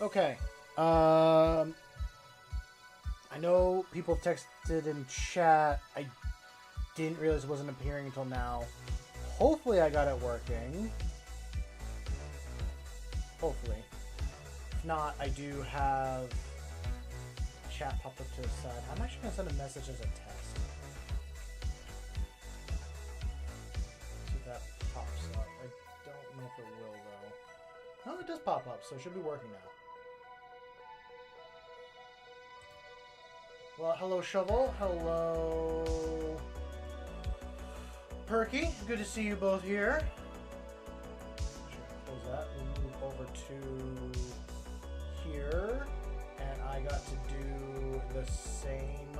Okay. I know people have texted in chat. I didn't realize it wasn't appearing until now. Hopefully I got it working. Hopefully. If not, I do have chat popped up to the side. I'm actually going to send a message as a test. See if that pops up. I don't know if it will, though. No, it does pop up, so it should be working now. Well, hello, Shovel. Hello, Perky. Good to see you both here. Close that. We'll move over to here. And I got to do the same.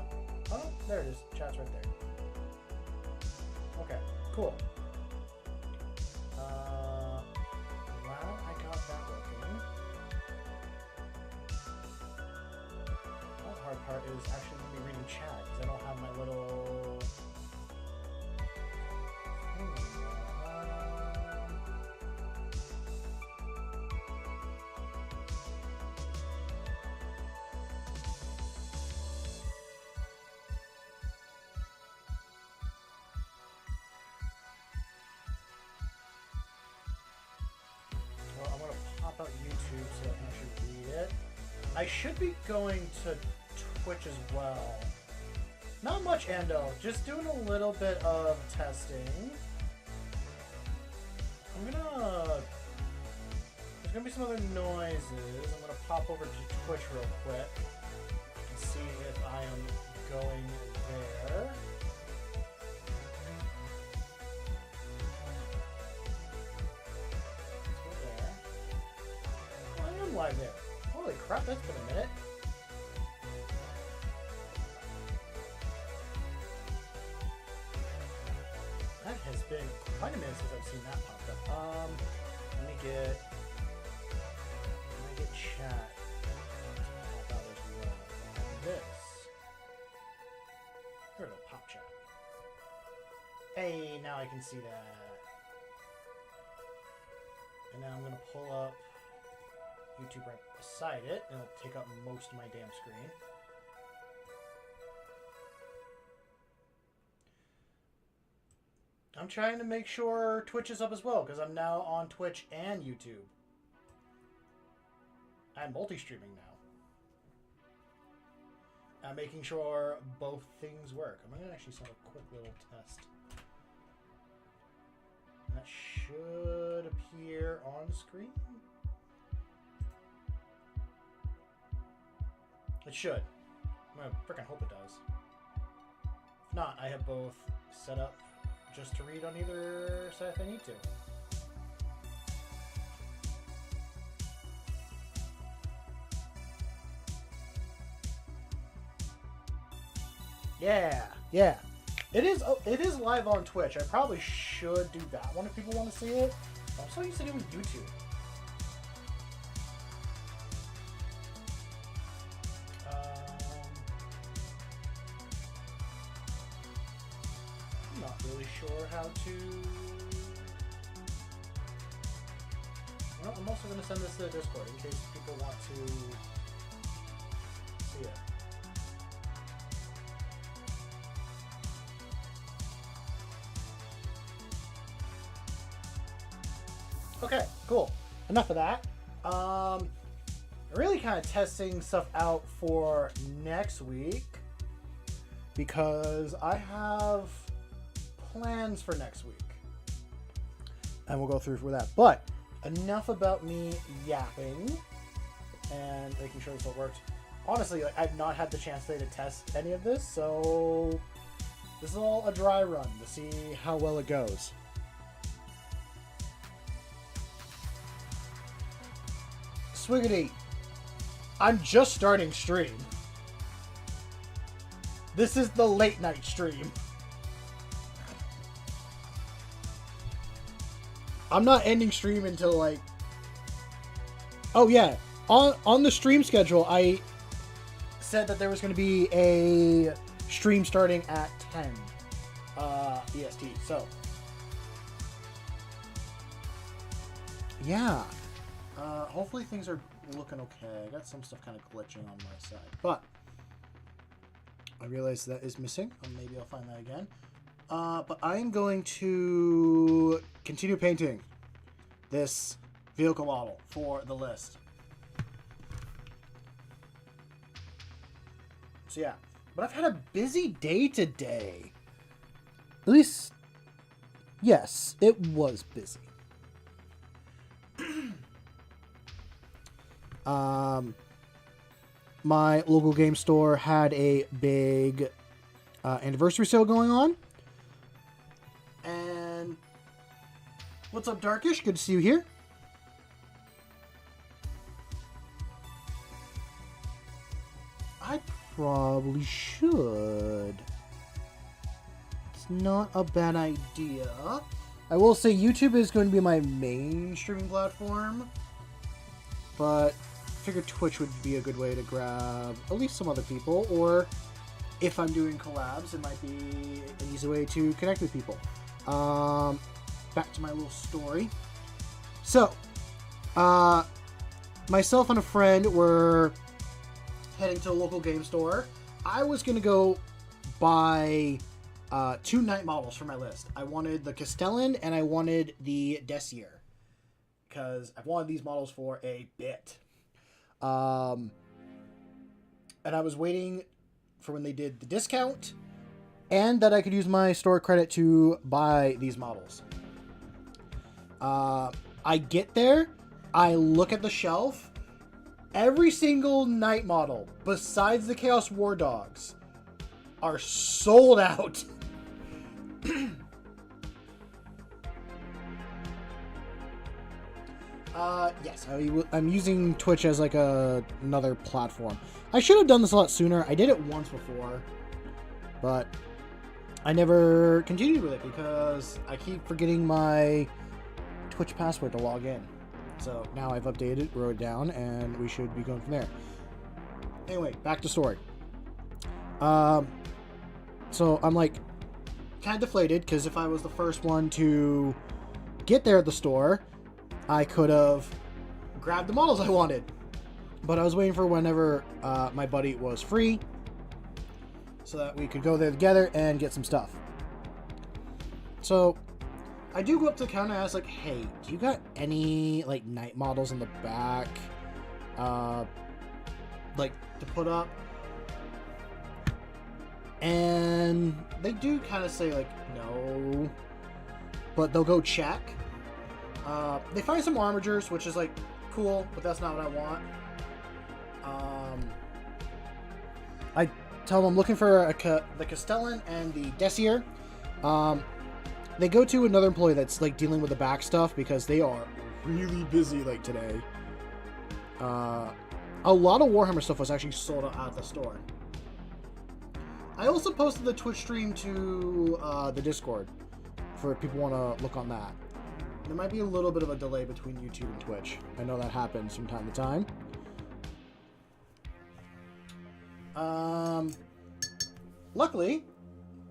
Oh, there it is. Chat's right there. Okay, cool. Well, I got that working. The hard part is actually going to be reading chat because I don't have my little. Well, I'm going to pop out YouTube so I can actually read it. I should be going to Twitch as well. Not much, Ando. Just doing a little bit of testing. There's gonna be some other noises. I'm gonna pop over to Twitch real quick and see if I am going there. Let's go there. Oh, I am live there. Holy crap, that's been a minute. That has been quite a minute since I've seen that popped up. Let me get chat. Pop out as well. And this. Here we go, pop chat. Hey, now I can see that. And now I'm gonna pull up YouTube right beside it, and it'll take up most of my damn screen. I'm trying to make sure Twitch is up as well, because I'm now on Twitch and YouTube. I'm multi-streaming now. I'm making sure both things work. I'm going to actually send a quick little test. That should appear on screen. It should. I'm going to freaking hope it does. If not, I have both set up just to read on either side if I need to. Yeah. It is live on Twitch. I probably should do that one if people want to see it. I'm so used to doing YouTube. I'm not really sure how to. Well, I'm also going to send this to the Discord in case people want to see it. Okay, cool. Enough of that. Really kind of testing stuff out for next week because I have plans for next week. And we'll go through for that. But enough about me yapping and making sure this all works. Honestly, like, I've not had the chance today to test any of this, so this is all a dry run to see how well it goes. Swiggity, I'm just starting stream. This is the late night stream. I'm not ending stream until like... Oh yeah, on the stream schedule, I said that there was going to be a stream starting at 10 EST, so... Yeah. Hopefully things are looking okay. I got some stuff kind of glitching on my side, but I realize that is missing. Maybe I'll find that again. But I am going to continue painting this vehicle model for the list. So yeah, but I've had a busy day today. At least, yes, it was busy. My local game store had a big anniversary sale going on. And what's up, Darkish? Good to see you here. I probably should. It's not a bad idea. I will say YouTube is going to be my main streaming platform, but I figured Twitch would be a good way to grab at least some other people, or if I'm doing collabs, it might be an easy way to connect with people. Back to my little story. So, myself and a friend were heading to a local game store. I was going to go buy 2 knight models for my list. I wanted the Castellan and I wanted the Desier, because I've wanted these models for a bit. And I was waiting for when they did the discount and that I could use my store credit to buy these models. I get there, I look at the shelf, every single knight model besides the Chaos War Dogs are sold out. Yes, I'm using Twitch as like another platform. I should have done this a lot sooner. I did it once before, but I never continued with it because I keep forgetting my Twitch password to log in. So now I've updated, wrote it down, and we should be going from there. Anyway, back to story. So I'm like kind of deflated because if I was the first one to get there at the store, I could have grabbed the models I wanted. But I was waiting for whenever my buddy was free so that we could go there together and get some stuff. So I do go up to the counter and ask, like, hey, do you got any like knight models in the back like to put up? And they do kind of say like no, but they'll go check. They find some armigers, which is like cool, but that's not what I want. I tell them I'm looking for the Castellan and the Desier. They go to another employee that's like dealing with the back stuff because they are really busy like today. A lot of Warhammer stuff was actually sold out at the store. I also posted the Twitch stream to the Discord for if people want to look on that. There might be a little bit of a delay between YouTube and Twitch. I know that happens from time to time. Luckily,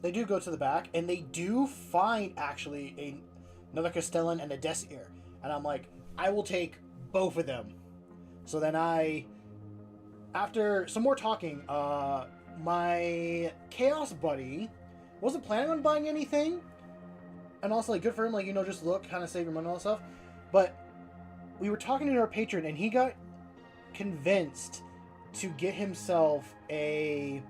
they do go to the back, and they do find, actually, another Castellan and a Desier. And I'm like, I will take both of them. So then after some more talking, my Chaos buddy wasn't planning on buying anything. And also, like, good for him, like, you know, just look, kind of save your money and all that stuff. But we were talking to our patron, and he got convinced to get himself a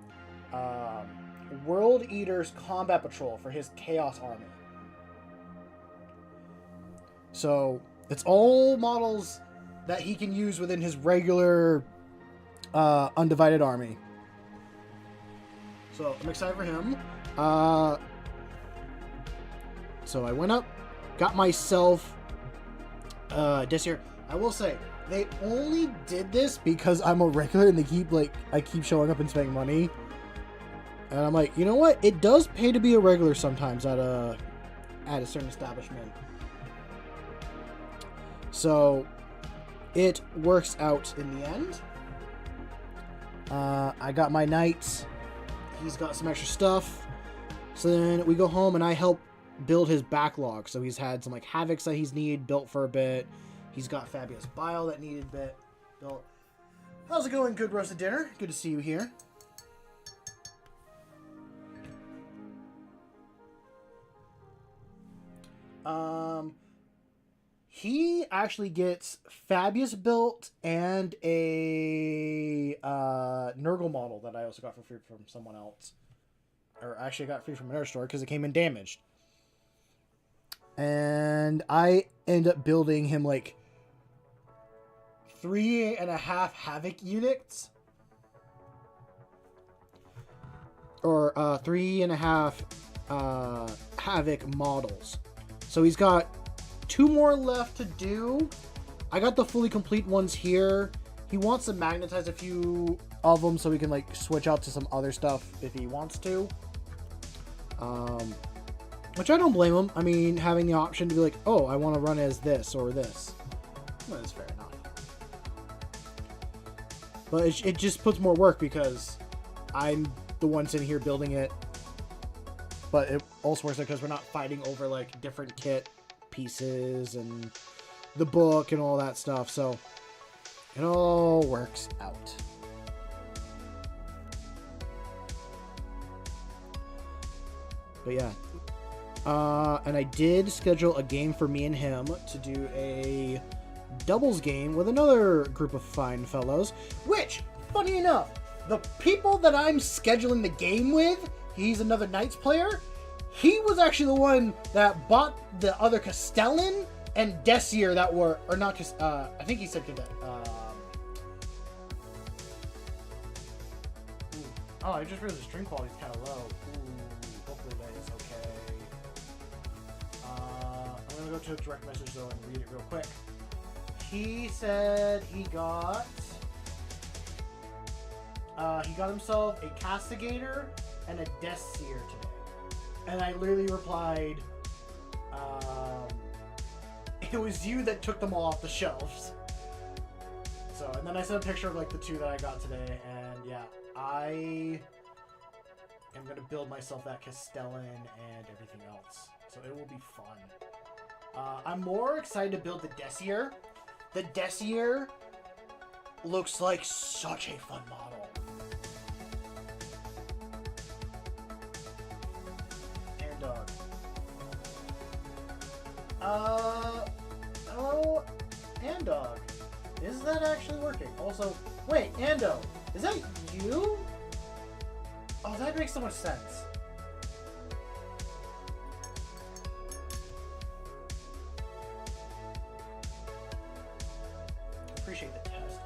World Eater's Combat Patrol for his Chaos Army. So, it's all models that he can use within his regular Undivided Army. So, I'm excited for him. So I went up, got myself Desier. I will say, they only did this because I'm a regular and they keep, like, I keep showing up and spending money. And I'm like, you know what? It does pay to be a regular sometimes at a certain establishment. So it works out in the end. I got my knight. He's got some extra stuff. So then we go home and I help build his backlog. So he's had some like Havocs that he's needed built for a bit. He's got Fabius Bile that needed built So, how's it going, good roasted dinner? Good to see you here. He actually gets Fabius built and a Nurgle model that I also got for free from someone else. Or actually I got free from another store because it came in damaged. And I end up building him like 3.5 Havoc units. Or 3.5 Havoc models. So he's got 2 more left to do. I got the fully complete ones here. He wants to magnetize a few of them so we can like switch out to some other stuff if he wants to. Which I don't blame him. I mean, having the option to be like, oh, I want to run as this or this. Well, that's fair enough. But it just puts more work because I'm the one sitting here building it. But it also works because we're not fighting over like different kit pieces and the book and all that stuff, so it all works out. But yeah, and I did schedule a game for me and him to do a doubles game with another group of fine fellows, which, funny enough, the people that I'm scheduling the game with, he's another Knights player. He was actually the one that bought the other Castellan and Desier that were, or not, I think he said Cadet. Oh, I just realized the string quality is kind of low. Ooh, hopefully that is okay. I'm going to go to a direct message though and read it real quick. He said he got himself a Castigator and a Desier today. And I literally replied, it was you that took them all off the shelves. So, and then I sent a picture of like the 2 that I got today, and yeah, I am going to build myself that Castellan and everything else. So it will be fun. I'm more excited to build the Desier. The Desier looks like such a fun model. Oh, Andog. Is that actually working? Also, wait, Ando, is that you? Oh, that makes so much sense. Appreciate the test.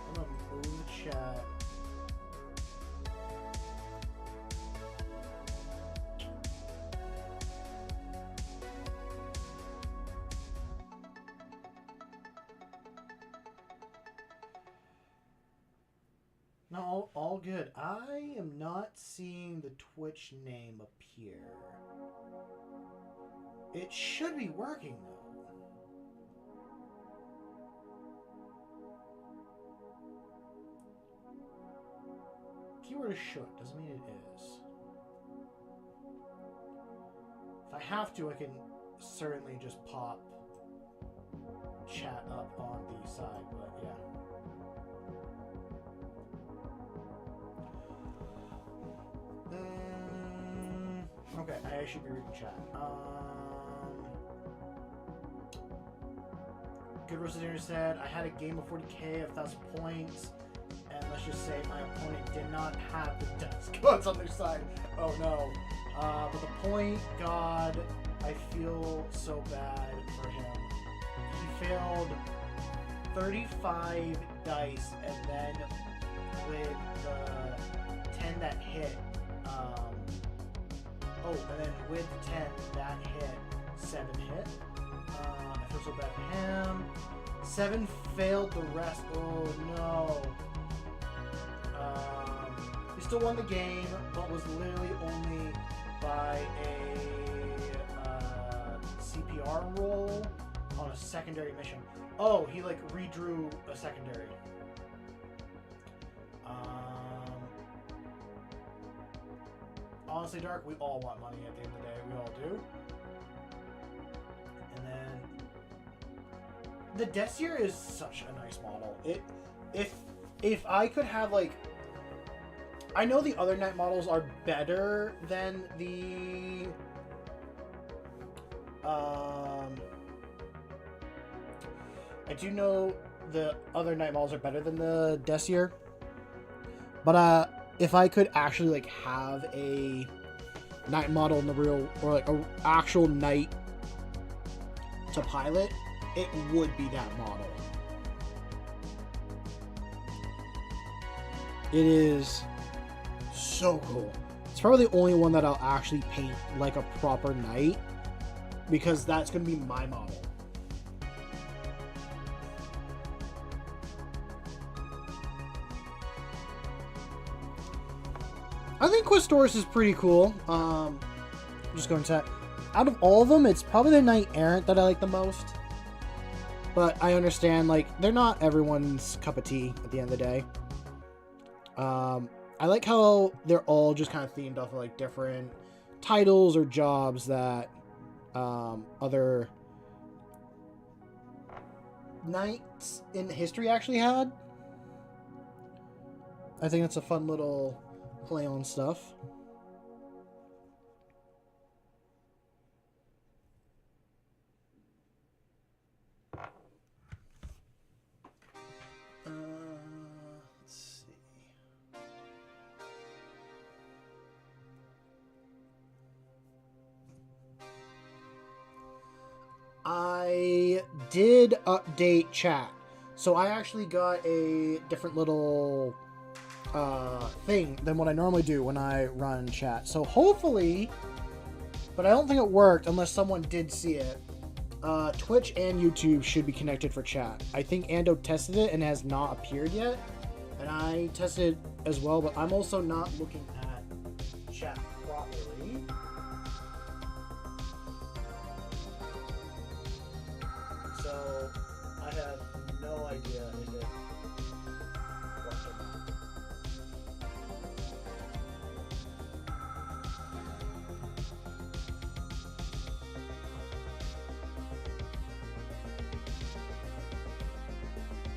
I'm gonna move the chat. No, all good. I am not seeing the Twitch name appear. It should be working though. Keyword is should, doesn't mean it is. If I have to, I can certainly just pop chat up on the side, but yeah. Okay, I should be reading chat. Good Roasted Dinner said, I had a game of 40k of 1,000 points, and let's just say my opponent did not have the death gods on their side. Oh no. But the point god, I feel so bad for him. He failed 35 dice, and then with the 10 that hit, and then with 10 that hit, 7 hit. I feel so bad for him. 7 failed the rest. Oh no. He still won the game, but was literally only by a CPR roll on a secondary mission. Oh, he like redrew a secondary. honestly, Dark, we all want money at the end of the day. We all do. And then the Deathseer is such a nice model. If I could have, like, I know the other Knight models are better than the I do know the other Knight models are better than the Deathseer. But if I could actually, like, have a Knight model in the real, or like a actual Knight to pilot, it would be that model. It is so cool. It's probably the only one that I'll actually paint like a proper Knight, because that's going to be my model. I think Questoris is pretty cool. Just going to... Out of all of them, it's probably the Knight Errant that I like the most. But I understand, like, they're not everyone's cup of tea at the end of the day. I like how they're all just kind of themed off of, like, different titles or jobs that other knights in history actually had. I think that's a fun little play on stuff. Let's see. I did update chat. So I actually got a different little thing than what I normally do when I run chat. So hopefully, but I don't think it worked unless someone did see it. Twitch and YouTube should be connected for chat. I think Ando tested it and has not appeared yet. And I tested it as well, but I'm also not looking at chat properly. So I have no idea if it worked or not.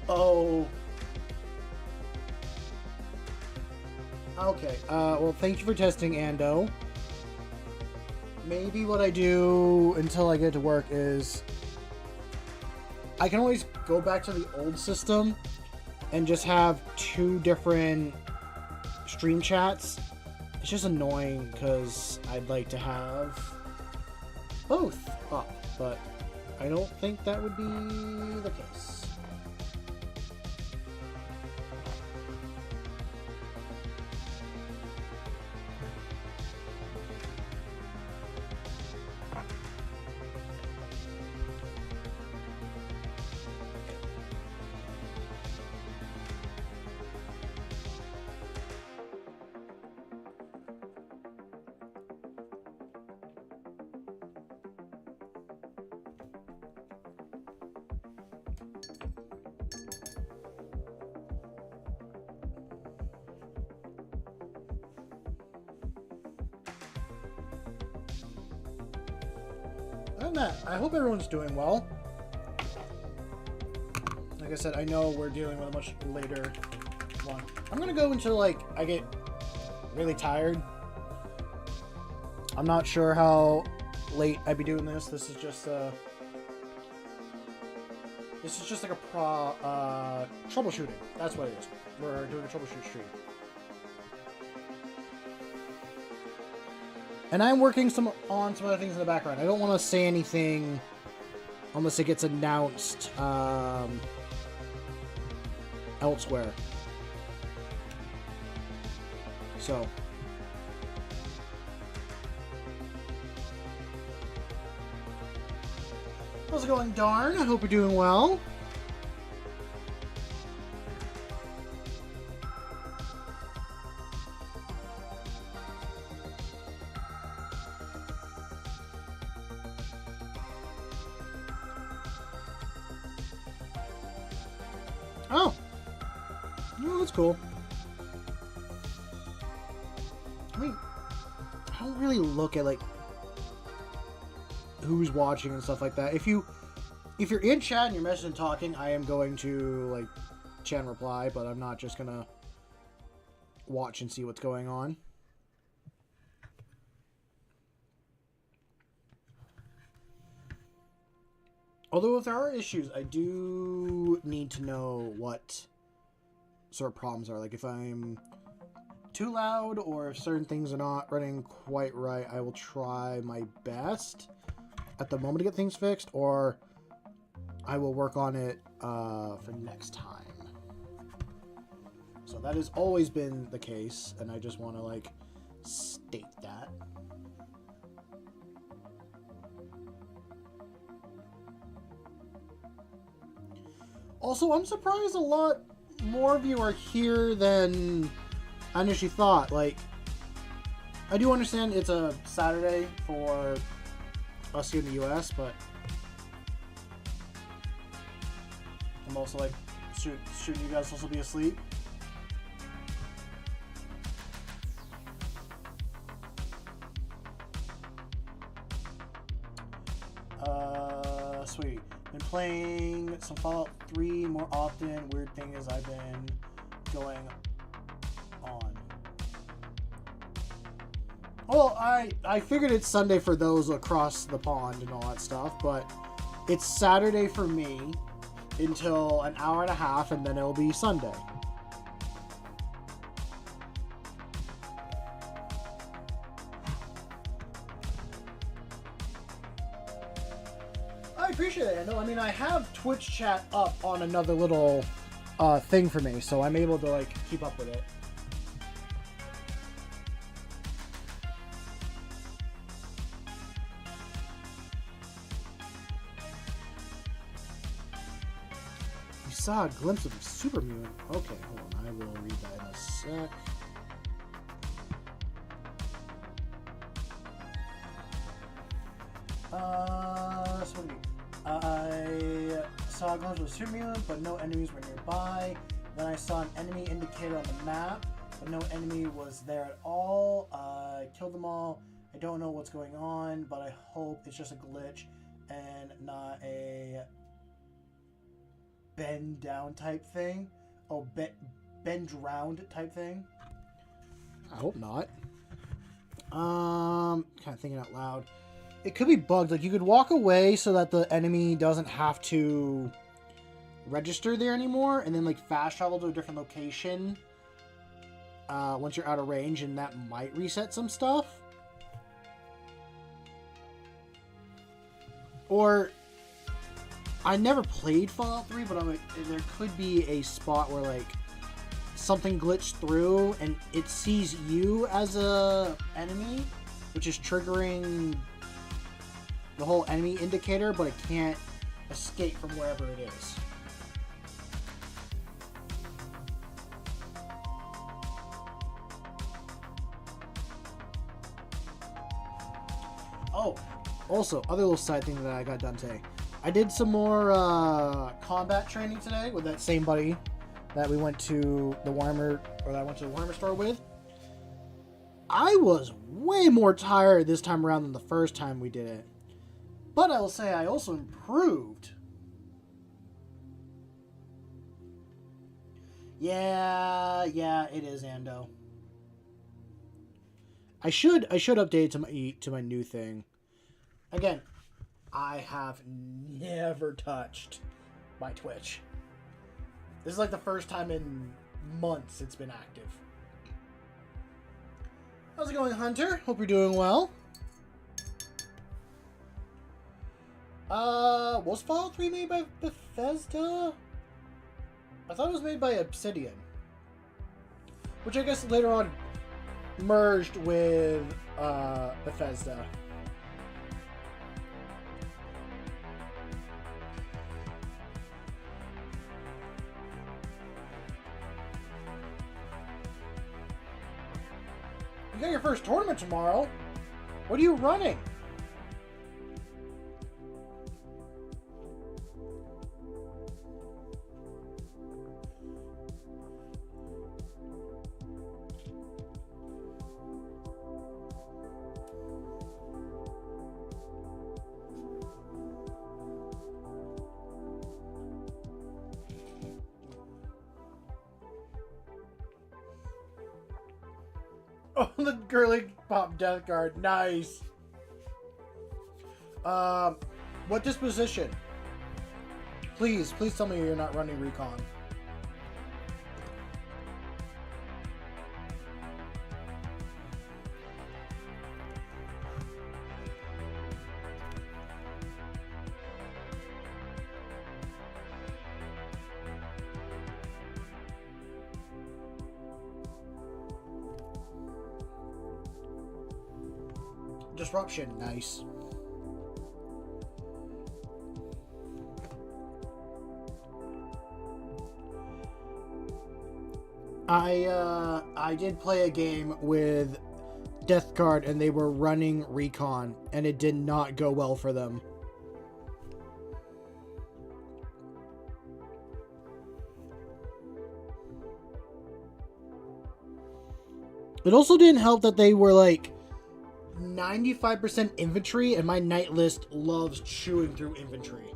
Oh. Okay. Well, thank you for testing, Ando. Maybe what I do until I get to work is I can always go back to the old system and just have two different stream chats. It's just annoying because I'd like to have both up, but I don't think that would be the case. Other than that, I hope everyone's doing well. Like I said, I know we're dealing with a much later one. I'm gonna go until, like, I get really tired. I'm not sure how late I'd be doing this. This is just like a troubleshooting. That's what it is. We're doing a troubleshoot stream. And I'm working on some other things in the background. I don't want to say anything unless it gets announced elsewhere. So. How's it going, Darn? I hope you're doing well. Oh. Oh, that's cool. I mean, I don't really look at like who's watching and stuff like that. If you're in chat and you're messaging and talking, I am going to like chat and reply, but I'm not just gonna watch and see what's going on. Although if there are issues, I do need to know what sort of problems are. Like if I'm too loud or if certain things are not running quite right, I will try my best at the moment to get things fixed, or I will work on it for next time. So that has always been the case, and I just want to like state that. Also, I'm surprised a lot more of you are here than I initially thought. Like, I do understand it's a Saturday for us here in the US, but I'm also like, shouldn't you guys also be asleep? Sweet. Been playing some Fallout 3 more often. Weird thing is I've been going on. Well, I figured it's Sunday for those across the pond and all that stuff, but it's Saturday for me until an hour and a half, and then it'll be Sunday. I appreciate it. I mean, I have Twitch chat up on another little thing for me, so I'm able to like keep up with it. You saw a glimpse of a super mutant. Okay, hold on. I will read that in a sec. I saw a glimpse of a super mutant, but no enemies were nearby. Then I saw an enemy indicator on the map, but no enemy was there at all. I killed them all. I don't know what's going on, but I hope it's just a glitch and not a bend down type thing. Oh, bend round type thing. I hope not. Kind of thinking out loud. It could be bugged. Like, you could walk away so that the enemy doesn't have to register there anymore, and then, like, fast travel to a different location once you're out of range, and that might reset some stuff. Or, I never played Fallout 3, but there could be a spot where, like, something glitched through, and it sees you as a enemy, which is triggering the whole enemy indicator, but it can't escape from wherever it is. Oh, also, other little side thing that I got done today. I did some more combat training today with that same buddy that we went to the Warhammer, or that I went to the Warhammer store with. I was way more tired this time around than the first time we did it. But I will say I also improved. Yeah, it is, Ando. I should update to my new thing. Again, I have never touched my Twitch. This is like the first time in months it's been active. How's it going, Hunter? Hope you're doing well. Was Fallout 3 made by Bethesda? I thought it was made by Obsidian. Which I guess later on merged with Bethesda. You got your first tournament tomorrow. What are you running? Oh, the girly pop death guard. Nice. What disposition? Please tell me you're not running recon. Disruption, nice. I did play a game with Death Guard and they were running recon and it did not go well for them. It also didn't help that they were like 95% infantry, and my knight list loves chewing through infantry.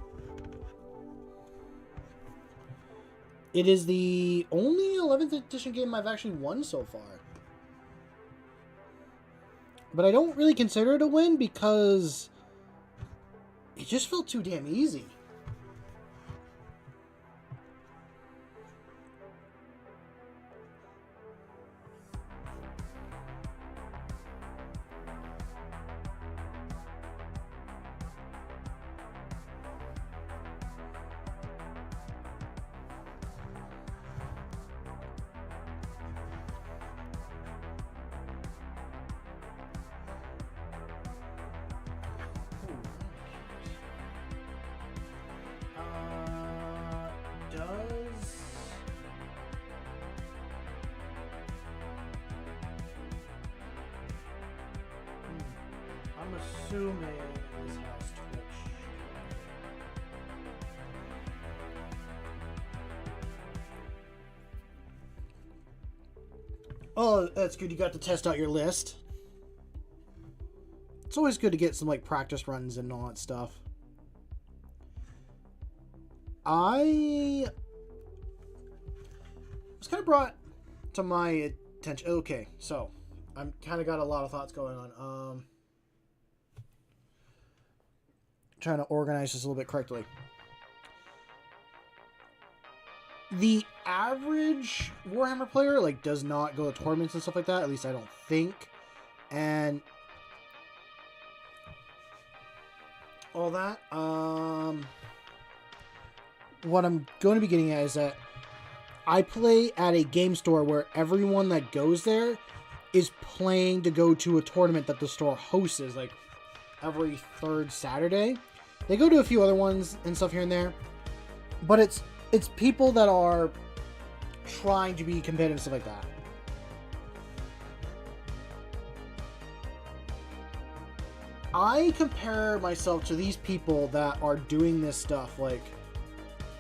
It is the only 11th edition game I've actually won so far. But I don't really consider it a win because it just felt too damn easy. I'm assuming this has Twitch. Oh, that's good. You got to test out your list. It's always good to get some like practice runs and all that stuff. I was kind of brought to my attention. Okay, so I'm kind of got a lot of thoughts going on. Trying to organize this a little bit correctly. The average Warhammer player like does not go to tournaments and stuff like that. At least I don't think. And all that. What I'm going to be getting at is that I play at a game store where everyone that goes there is playing to go to a tournament that the store hosts, like every third Saturday. They go to a few other ones and stuff here and there, but it's people that are trying to be competitive and stuff like that. I compare myself to these people that are doing this stuff like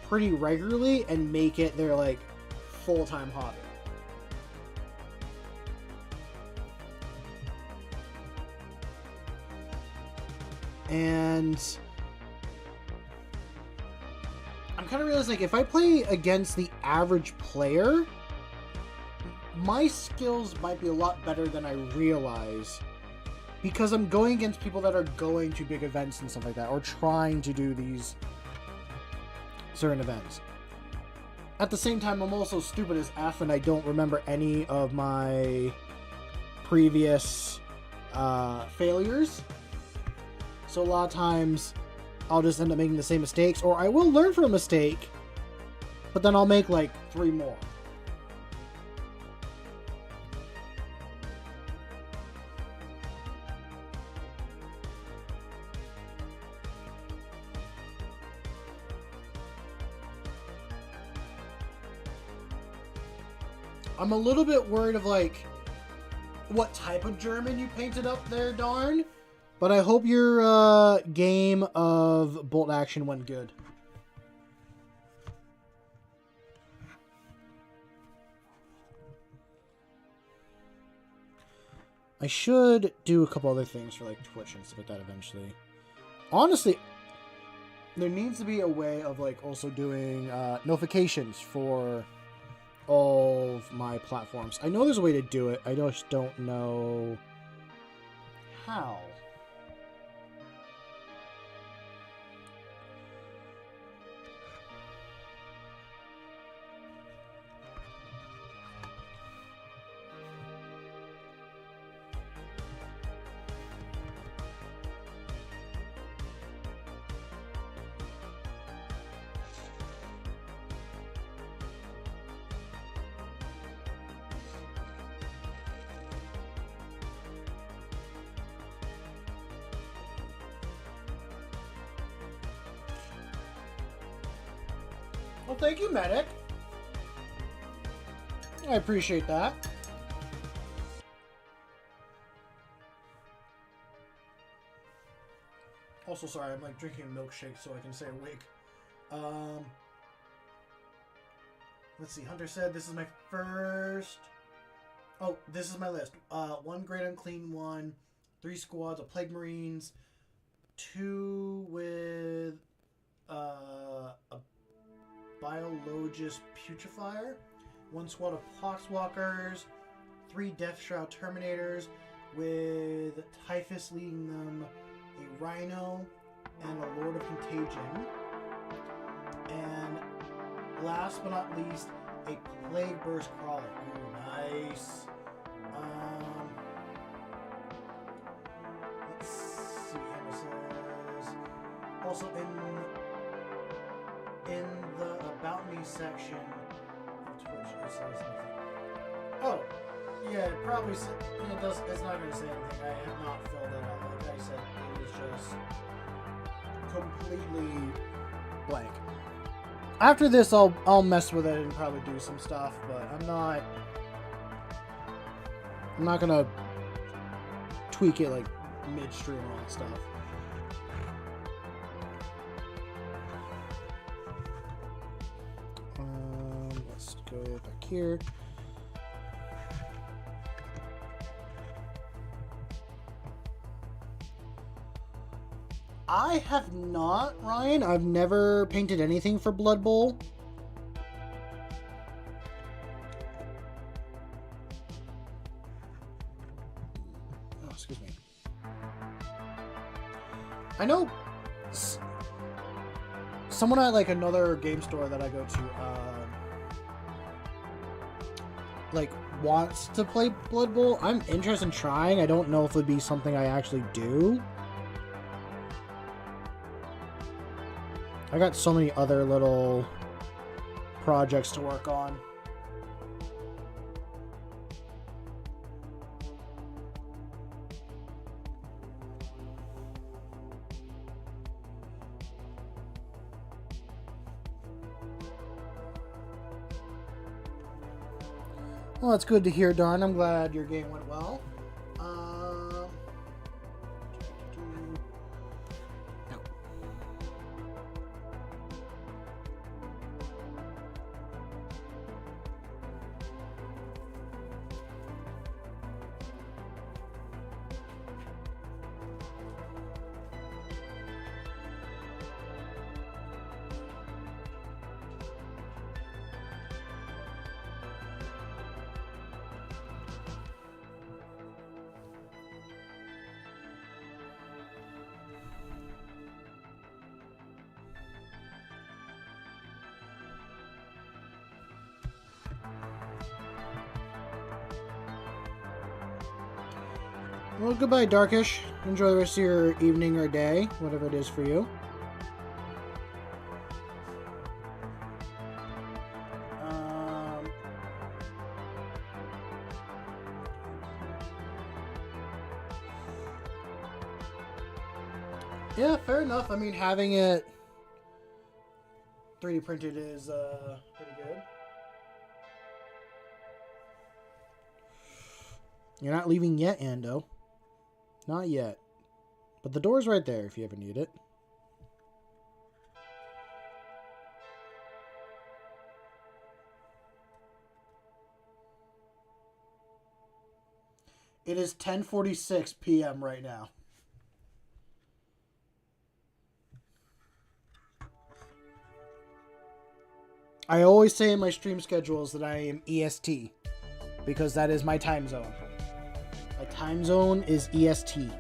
pretty regularly and make it their like full-time hobby. And I'm kind of realizing like if I play against the average player, my skills might be a lot better than I realize. Because I'm going against people that are going to big events and stuff like that, or trying to do these certain events. At the same time, I'm also stupid as F and I don't remember any of my previous failures. So a lot of times, I'll just end up making the same mistakes, or I will learn from a mistake, but then I'll make like 3 more. I'm a little bit worried of like what type of German you painted up there, darn. But I hope your game of bolt action went good. I should do a couple other things for like Twitch and stuff like that eventually. Honestly, there needs to be a way of like also doing notifications for all of my platforms. I know there's a way to do it. I just don't know how. Well, thank you, Medic. I appreciate that. Also, sorry, I'm like drinking a milkshake so I can stay awake. Let's see. Hunter said this is my first. Oh, this is my list. 1 Great Unclean one, 3 squads of Plague Marines, 2 with a Biologist Putrefier, 1 squad of Poxwalkers, 3 Death Shroud Terminators, with Typhus leading them, a Rhino, and a Lord of Contagion. And last but not least, a Plague Burst Crawler. Ooh, nice. Let's see how it says. Also in the About Me section of Twitch, it says anything. Oh, yeah, it probably it does. It's not going to say anything. I have not filled it out. Like I said, it was just completely blank. After this, I'll mess with it and probably do some stuff, but I'm not gonna tweak it like midstream and all that stuff. Let's go back here. I have not, Ryan. I've never painted anything for Blood Bowl. Oh, excuse me. I know someone at like another game store that I go to, like wants to play Blood Bowl. I'm interested in trying. I don't know if it would be something I actually do. I got so many other little projects to work on. Well, that's good to hear, Darn. I'm glad your game went well. Well, goodbye, Darkish. Enjoy the rest of your evening or day, whatever it is for you. Yeah, fair enough. I mean, having it 3D printed is pretty good. You're not leaving yet, Ando. Not yet. But the door's right there if you ever need it. It is 10:46 p.m. right now. I always say in my stream schedules that I am EST because that is my time zone. My time zone is EST.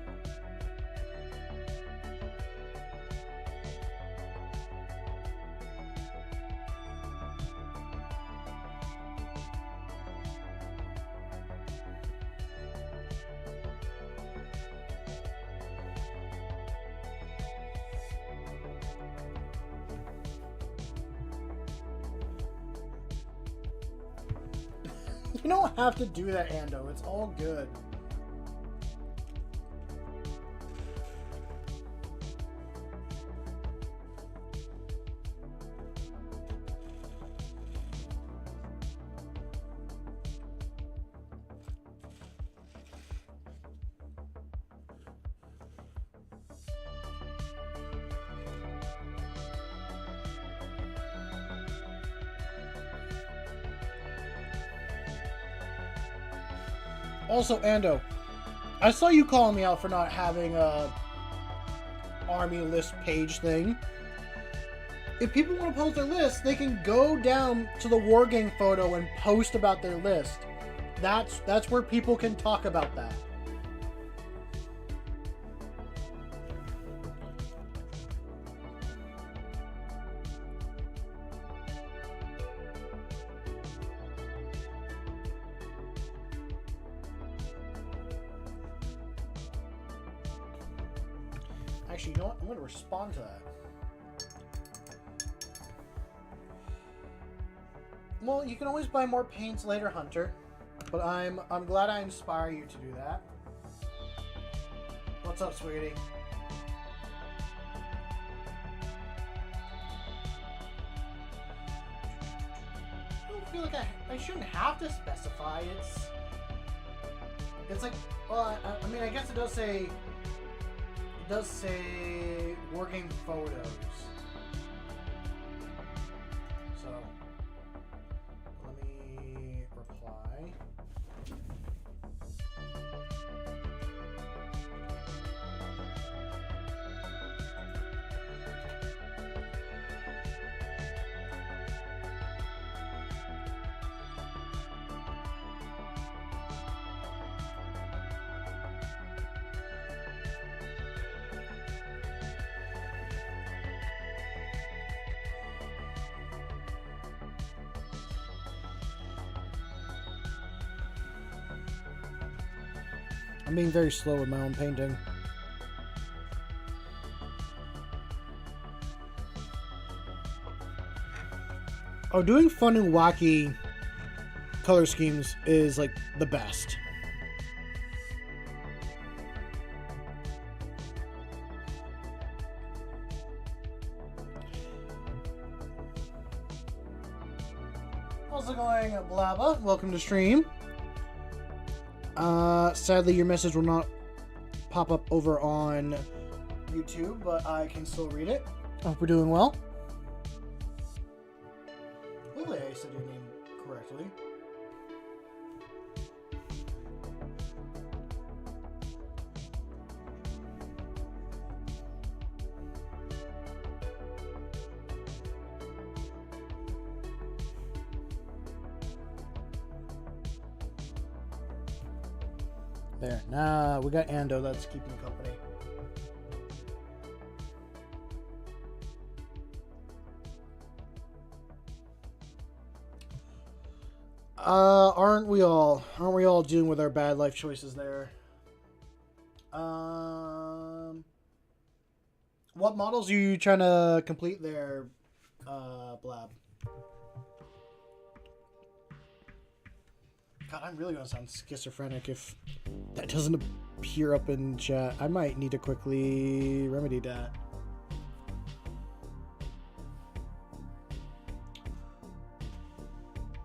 You don't have to do that, Ando. It's all good. Also, Ando, I saw you calling me out for not having a army list page thing. If people want to post their list, they can go down to the Wargame photo and post about their list. That's where people can talk about that. Actually, you know what? I'm going to respond to that. Well, you can always buy more paints later, Hunter. But I'm glad I inspire you to do that. What's up, sweetie? I don't feel like I shouldn't have to specify. It's like, well, I mean, I guess it does say Wargame photos. So let me reply. I'm being very slow with my own painting. Oh, doing fun and wacky color schemes is like the best. How's it going, Blabba? Welcome to stream. Sadly, your message will not pop up over on YouTube, but I can still read it. I hope we're doing well. Hopefully I said your name correctly. There. Nah, we got Ando. That's keeping company. Aren't we all? Aren't we all dealing with our bad life choices there? What models are you trying to complete there, Blab? God, I'm really gonna sound schizophrenic if that doesn't appear up in chat. I might need to quickly remedy that.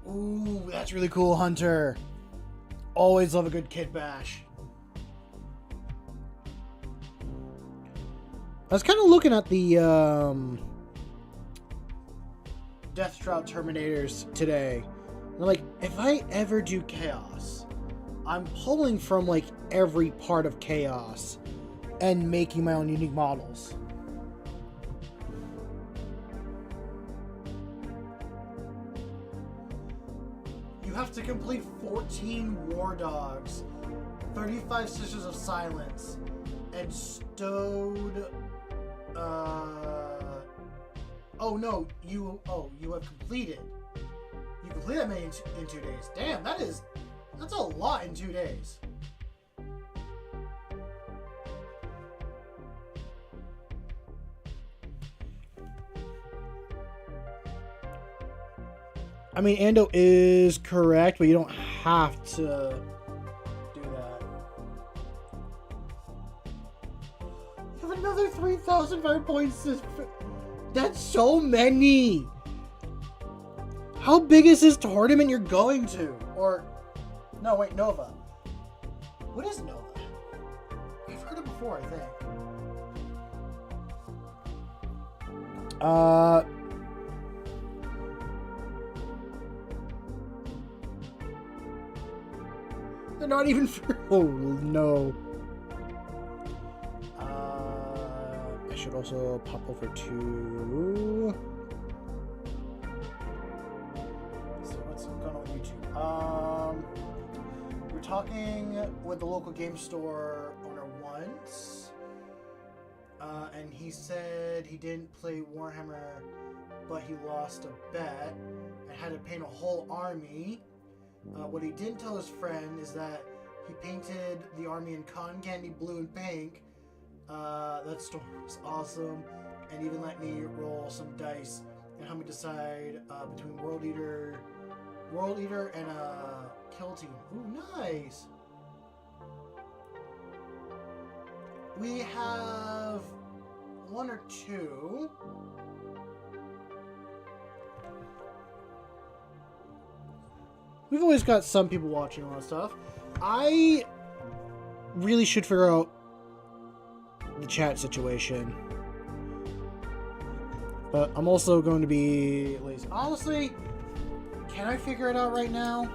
Ooh, that's really cool, Hunter. Always love a good kid bash. I was kind of looking at the Death Trout Terminators today. And I'm like, if I ever do Chaos, I'm pulling from like every part of Chaos and making my own unique models. to complete 14 War Dogs, 35 Sisters of Silence, and stowed. Oh no, you have completed. You completed that many in 2 days. Damn, that's a lot in 2 days. I mean, Ando is correct, but you don't have to do that. You have another 3,005 points. That's so many. How big is this tournament you're going to? Or, no, wait, Nova. What is Nova? I've heard it before, I think. They're not even for. Oh no. I should also pop over to. Let's see what's going on YouTube. We're talking with the local game store owner once, and he said he didn't play Warhammer, but he lost a bet and had to paint a whole army. What he didn't tell his friend is that he painted the army in cotton candy blue and pink. That story was awesome, and even let me roll some dice and help me decide between World Eater, and Kill Team. Ooh, nice. We have one or two. We've always got some people watching a lot of stuff. I really should figure out the chat situation. But I'm also going to be lazy. Honestly, can I figure it out right now?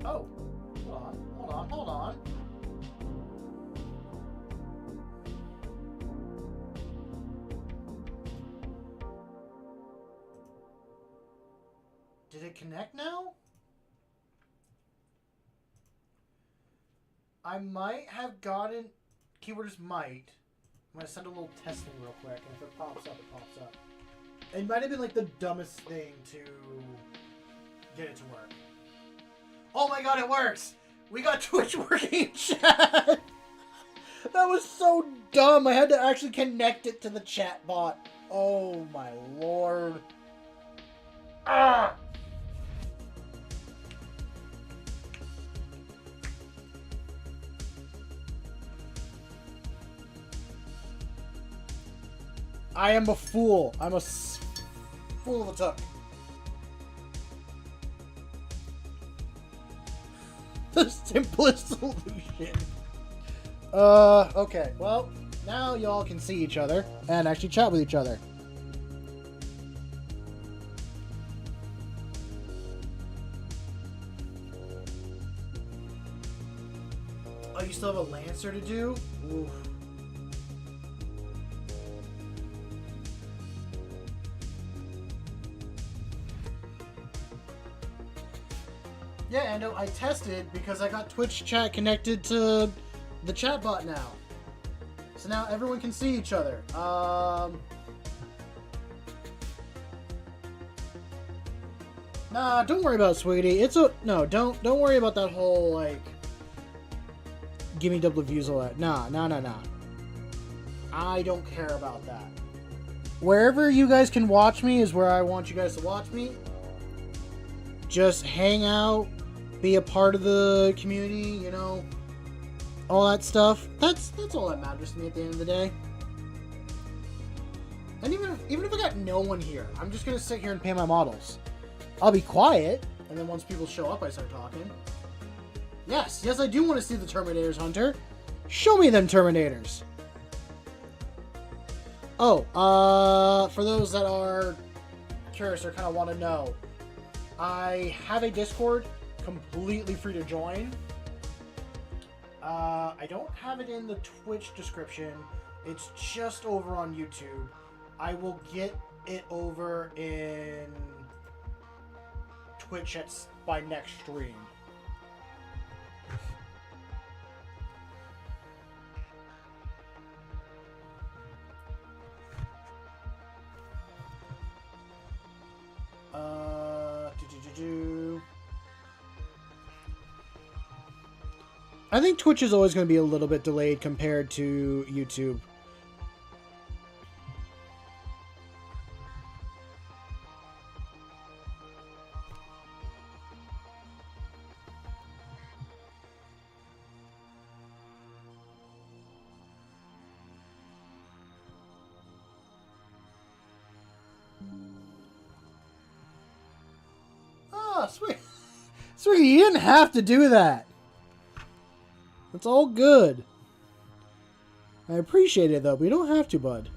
Oh, hold on. Did it connect now? I might have gotten, keyword is might. I'm gonna send a little testing real quick, and if it pops up, it pops up. It might have been like the dumbest thing to get it to work. Oh my god, it works! We got Twitch working in chat! That was so dumb! I had to actually connect it to the chat bot. Oh my lord. Ah! I am a fool. I'm a fool of a tuck. The simplest solution. Okay. Well, now y'all can see each other and actually chat with each other. Oh, you still have a Lancer to do? Oof. Yeah, and I tested because I got Twitch chat connected to the chat bot now. So now everyone can see each other. Nah, don't worry about it, sweetie. No, don't worry about that whole like give me double views all that. Nah. I don't care about that. Wherever you guys can watch me is where I want you guys to watch me. Just hang out, be a part of the community, you know, all that stuff. That's all that matters to me at the end of the day. And even if I got no one here, I'm just gonna sit here and pay my models. I'll be quiet, And then once people show up, I start talking. Yes, yes, I do want to see the Terminators, Hunter. Show me them Terminators. Oh, for those that are curious or kind of want to know, I have a Discord completely free to join. I don't have it in the Twitch description. It's just over on YouTube. I will get it over in Twitch by next stream. I think Twitch is always going to be a little bit delayed compared to YouTube. Ah, sweet. Sweet, you didn't have to do that. It's all good. I appreciate it, though, but you don't have to, bud.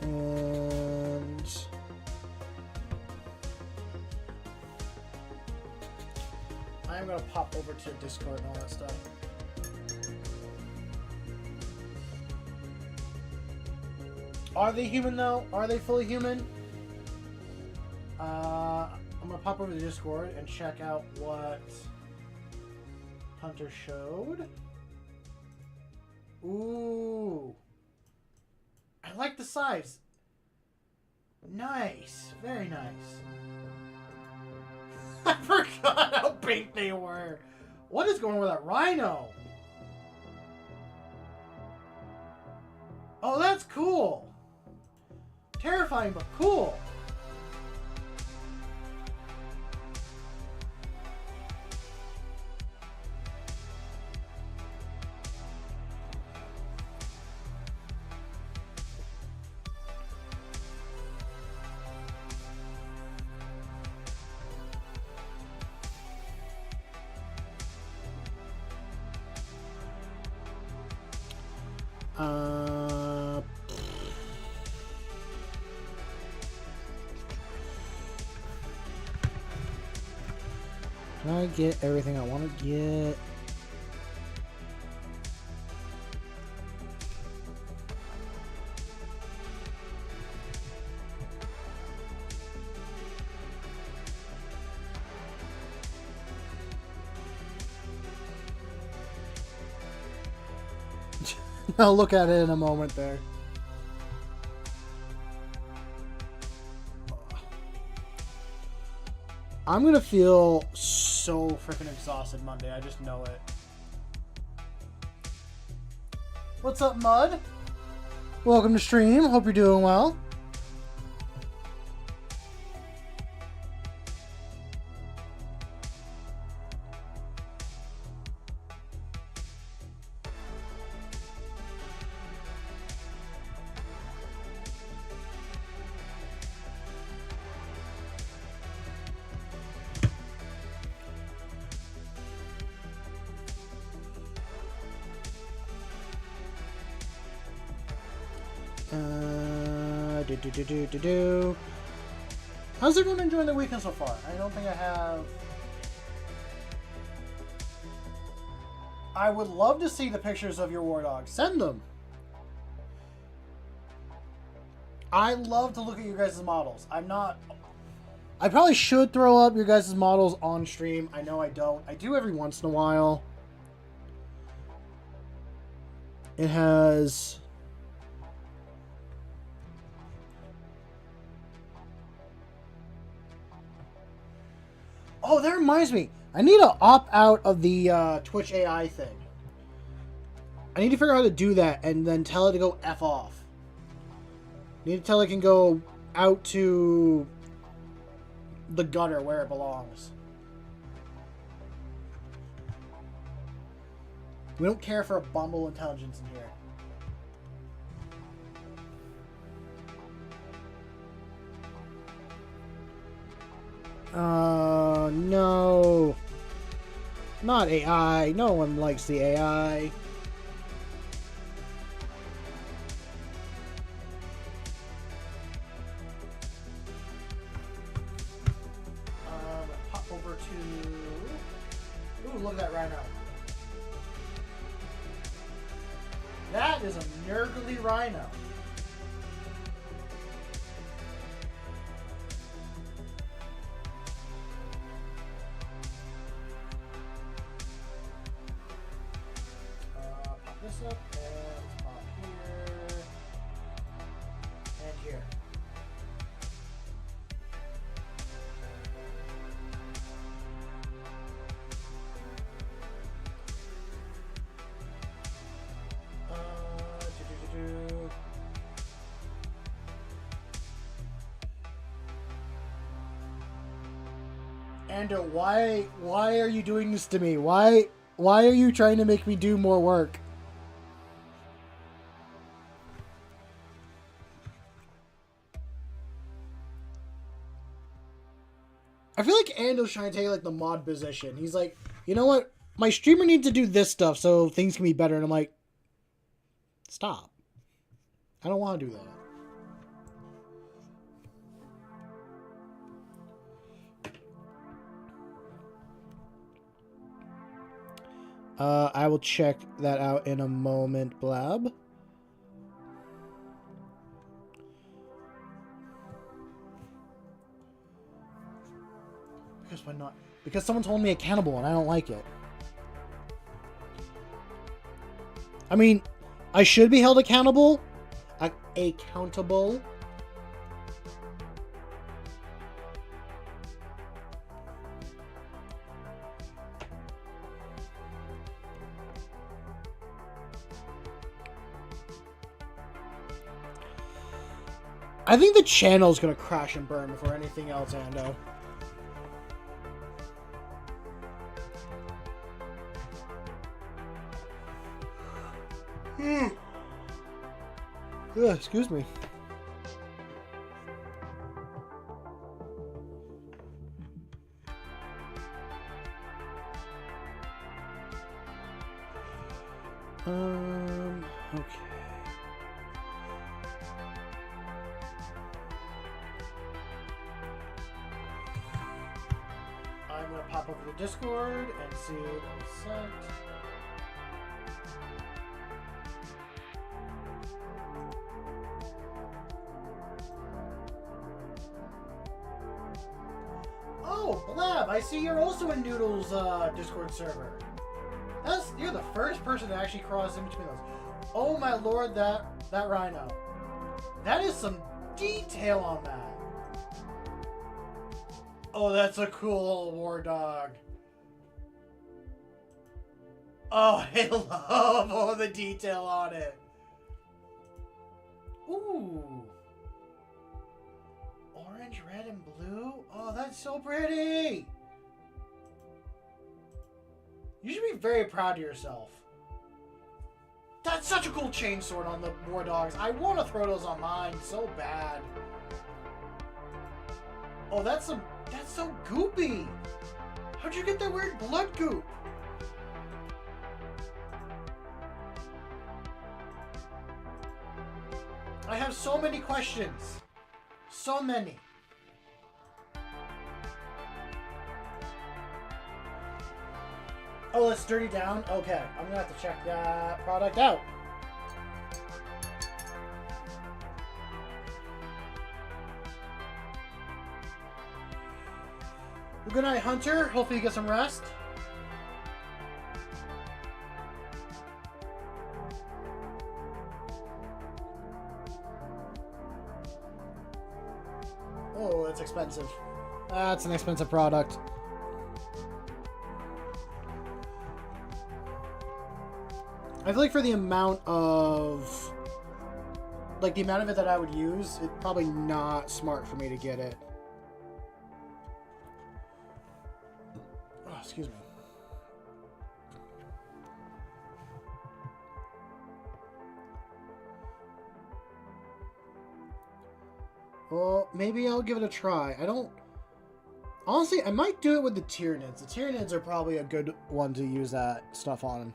And I'm going to pop over to Discord and all that stuff. Are they human, though? Are they fully human? I'm going to pop over to Discord and check out what Hunter showed. Ooh. I like the size. Nice. Very nice. I forgot how big they were. What is going on with that rhino? Oh, that's cool. Terrifying, but cool. Can I get everything I want to get? I'll look at it in a moment there. I'm gonna feel so freaking exhausted Monday. I just know it. What's up, Mud? Welcome to stream. Hope you're doing well. How's everyone enjoying the weekend so far? I don't think I have. I would love to see the pictures of your war dogs. Send them. I love to look at your guys' models. I probably should throw up your guys' models on stream. I know I don't. I do every once in a while. It has... Oh, that reminds me. I need to opt out of the Twitch AI thing. I need to figure out how to do that and then tell it to go F off. I need to tell it can go out to the gutter where it belongs. We don't care for a bumble intelligence in here. No. Not AI. No one likes the AI. Pop over to... Ooh, look at that rhino. That is a nurgly rhino. Pop this up and pop here and here. Ando, why are you doing this to me? Why are you trying to make me do more work? I feel like Ando's trying to take like the mod position. He's like, you know what? My streamer needs to do this stuff so things can be better. And I'm like, stop. I don't want to do that. I will check that out in a moment, Blab. Because why not? Because someone's holding me accountable and I don't like it. I mean, I should be held accountable. Accountable. I think the channel's gonna crash and burn before anything else, Ando. Ugh, excuse me. Okay. I'm gonna pop over to Discord and see what's sent. Oh, Blab, I see you're also in Noodle's Discord server. You're the first person to actually cross in between those. Oh my lord, that rhino. That is some detail on that. Oh, that's a cool old war dog. Oh, I love all the detail on it. Ooh. Orange, red, and blue? Oh, that's so pretty! You should be very proud of yourself. That's such a cool chainsword on the war dogs. I want to throw those on mine so bad. Oh, that's so goopy. How'd you get that weird blood goop? I have so many questions. So many. Oh, it's dirty down? Okay, I'm gonna have to check that product out. Well, good night, Hunter. Hopefully you get some rest. Oh, it's expensive. That's an expensive product. I feel like for the amount of... like, the amount of it that I would use, it's probably not smart for me to get it. Oh, excuse me. Well, maybe I'll give it a try. I don't... Honestly, I might do it with the Tyranids. The Tyranids are probably a good one to use that stuff on.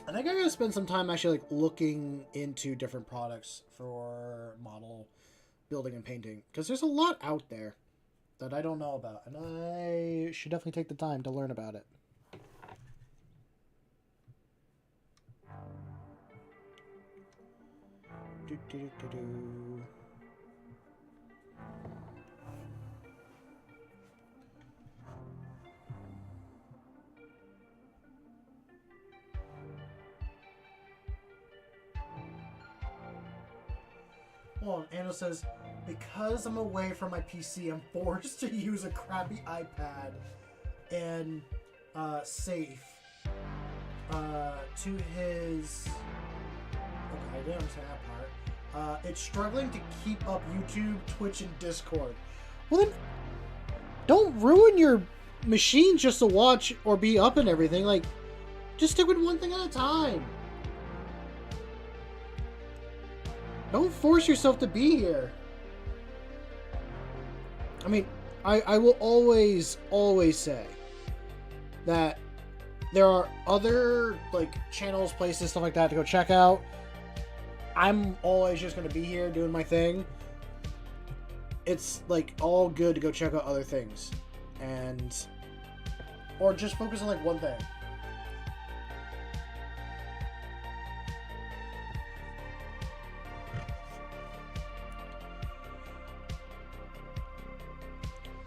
I think I gotta spend some time actually like looking into different products for model building and painting, because there's a lot out there that I don't know about, and I should definitely take the time to learn about it. Do, do, do, do, do. Well, Anna says, because I'm away from my PC, I'm forced to use a crappy iPad and safe to his... Okay, I didn't understand that part. It's struggling to keep up YouTube, Twitch, and Discord. Well then, don't ruin your machines just to watch or be up and everything. Like, just stick with one thing at a time. Don't force yourself to be here. I mean, I will always say that there are other, like, channels, places, stuff like that to go check out. I'm always just going to be here doing my thing. It's, like, all good to go check out other things. And... or just focus on, like, one thing.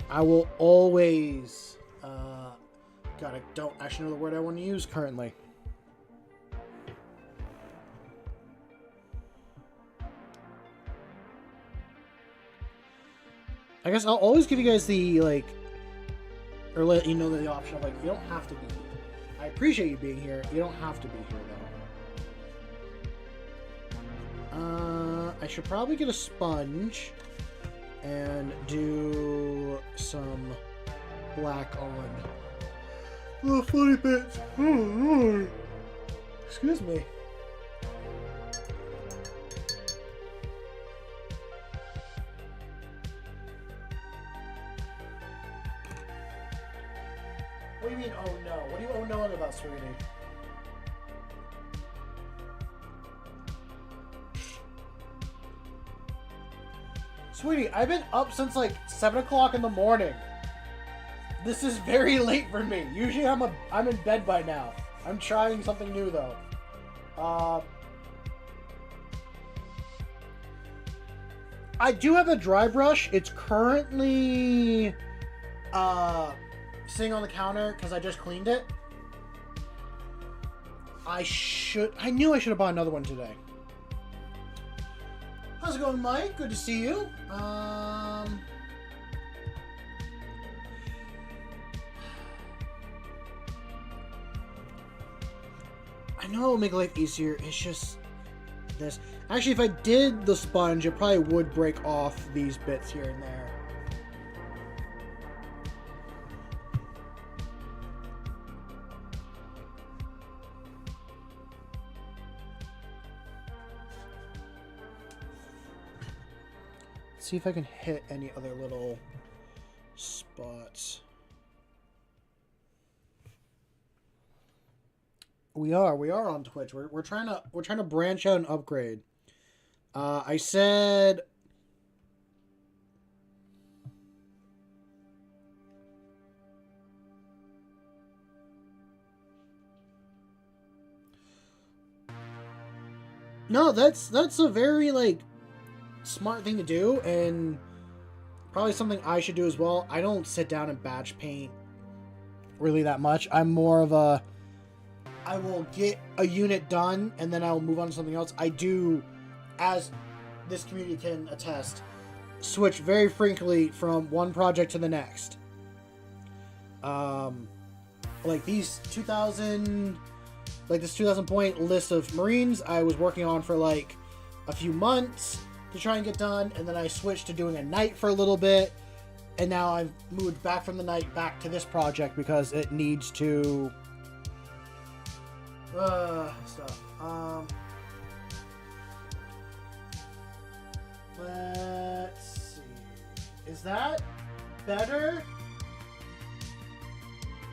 I will always, God, I don't actually know the word I want to use currently. I guess I'll always give you guys the, like, or let you know the option of, like, you don't have to be here. I appreciate you being here. You don't have to be here, though. I should probably get a sponge and do some black on the funny bits. Excuse me. What do you mean, oh no? What are you oh no about, sweetie? Sweetie, I've been up since like 7 o'clock in the morning. This is very late for me. Usually I'm in bed by now. I'm trying something new though. I do have a dry brush. It's currently sitting on the counter because I just cleaned it. I knew I should have bought another one today. How's it going, Mike? Good to see you. I know it'll make life easier. It's just this. Actually, if I did the sponge, it probably would break off these bits here and there. See if I can hit any other little spots. We are on Twitch. We're trying to branch out and upgrade. I said no, that's a very like smart thing to do, and probably something I should do as well. I don't sit down and batch paint really that much. I'm more of a I will get a unit done and then I'll move on to something else. I do, as this community can attest, switch very frequently from one project to the next. Like these 2000 like this 2,000 point list of Marines I was working on for like a few months to try and get done, and then I switched to doing a knight for a little bit, and now I've moved back from the knight back to this project because it needs to stuff. Let's see. Is that better?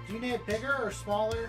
Do you need it bigger or smaller?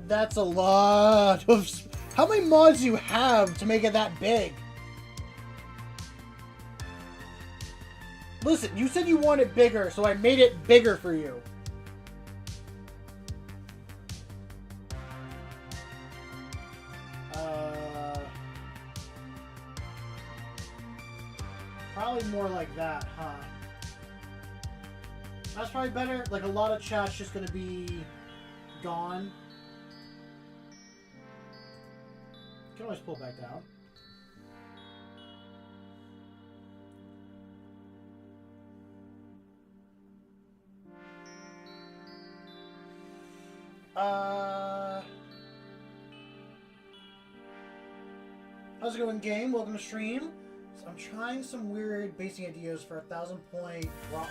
That's a lot of... How many mods do you have to make it that big? Listen, you said you want it bigger, so I made it bigger for you. Probably more like that, huh? That's probably better. Like, a lot of chat's just gonna be gone. You can always pull back down. How's it going, game? Welcome to stream. So I'm trying some weird basing ideas for 1,000 point raw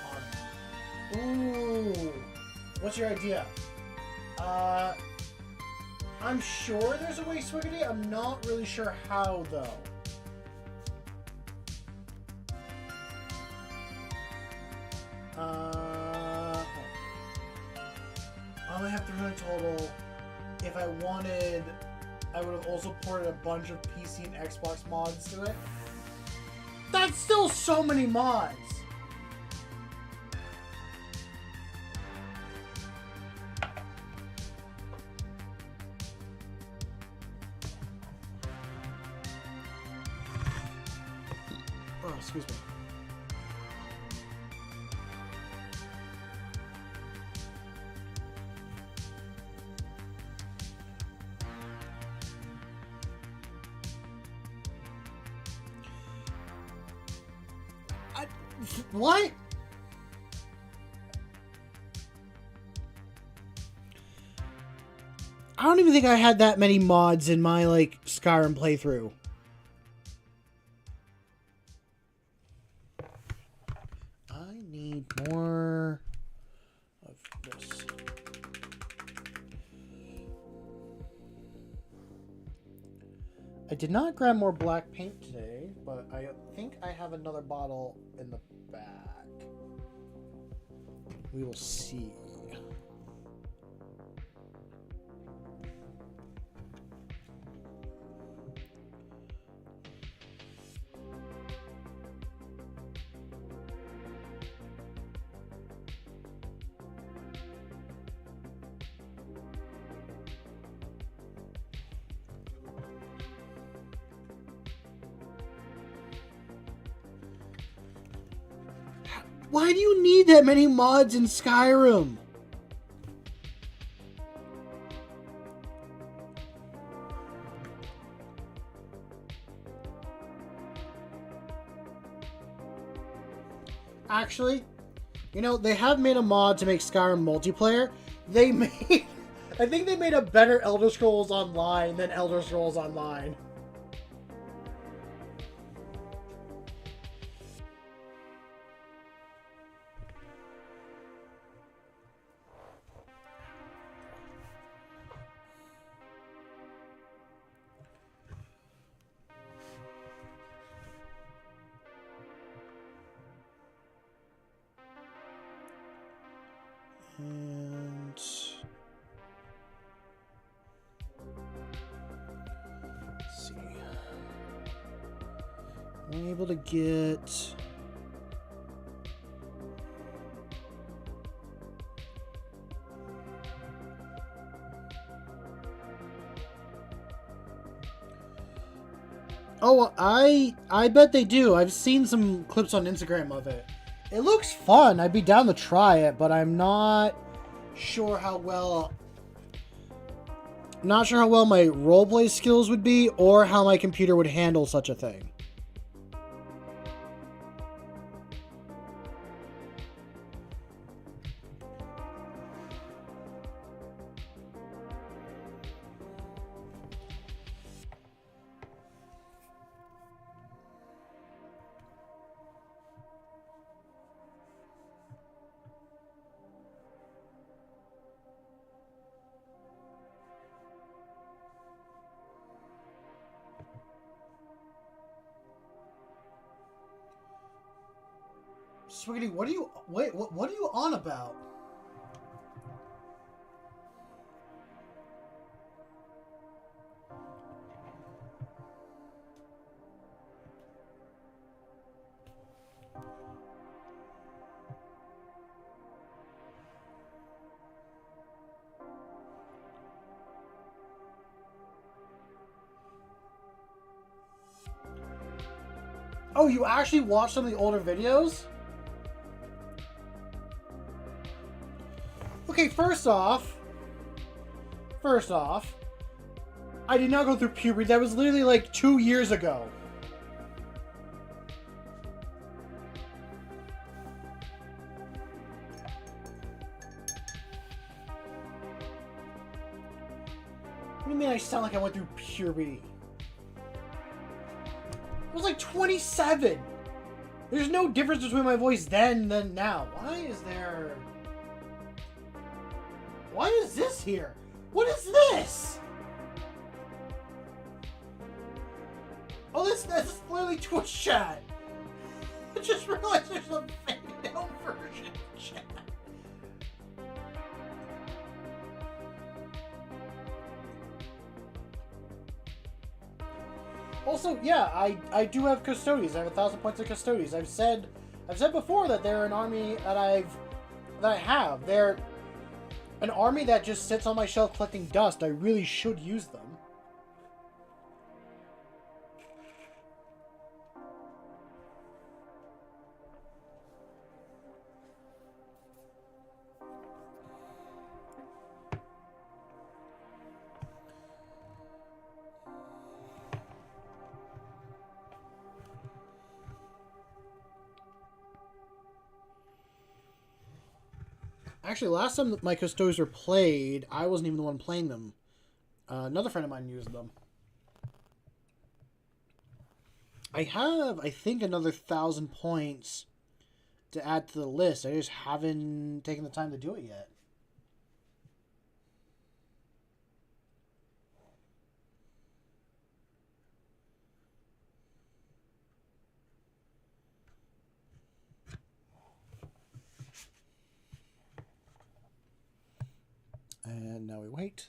armor. Ooh, what's your idea? I'm sure there's a way, Swiggity. I'm not really sure how, though. I only have 300 total. If I wanted, I would have also ported a bunch of PC and Xbox mods to it. That's still so many mods! Oh, excuse me. What? I don't even think I had that many mods in my, like, Skyrim playthrough. I need more of this. I did not grab more black paint today, but I think I have another bottle in the back. We will see. Why do you need that many mods in Skyrim? Actually, you know, they have made a mod to make Skyrim multiplayer. They made... I think they made a better Elder Scrolls Online than Elder Scrolls Online. And I'm able to get... Oh, I bet they do. I've seen some clips on Instagram of it. It looks fun. I'd be down to try it, but I'm not sure how well... Not sure how well my roleplay skills would be, or how my computer would handle such a thing. Sweetie, what are you... Wait, what are you on about? Oh, you actually watched some of the older videos? Okay, first off, I did not go through puberty. That was literally like 2 years ago. What do you mean I sound like I went through puberty? I was like 27. There's no difference between my voice then than now. Why is this here? What is this? Oh, that's literally Twitch chat. I just realized there's a faded out version of chat. Also, yeah, I do have custodians. I have 1,000 points of custodians. I've said before that they're an army that I have. They're an army that just sits on my shelf collecting dust. I really should use them. Actually, last time my custodians were played, I wasn't even the one playing them. Another friend of mine used them. I have, I think, another 1,000 points to add to the list. I just haven't taken the time to do it yet. And now we wait.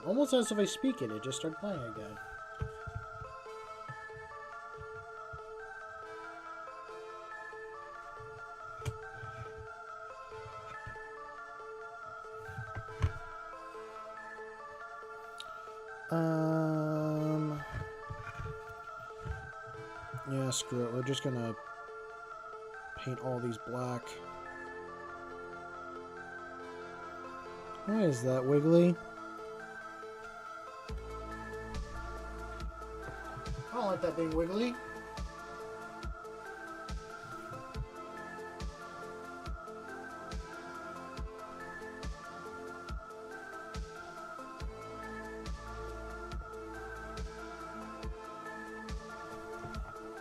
Almost as if I speak it just started playing again. Yeah, screw it. We're just gonna paint all these black. Why is that wiggly? I don't like that being wiggly.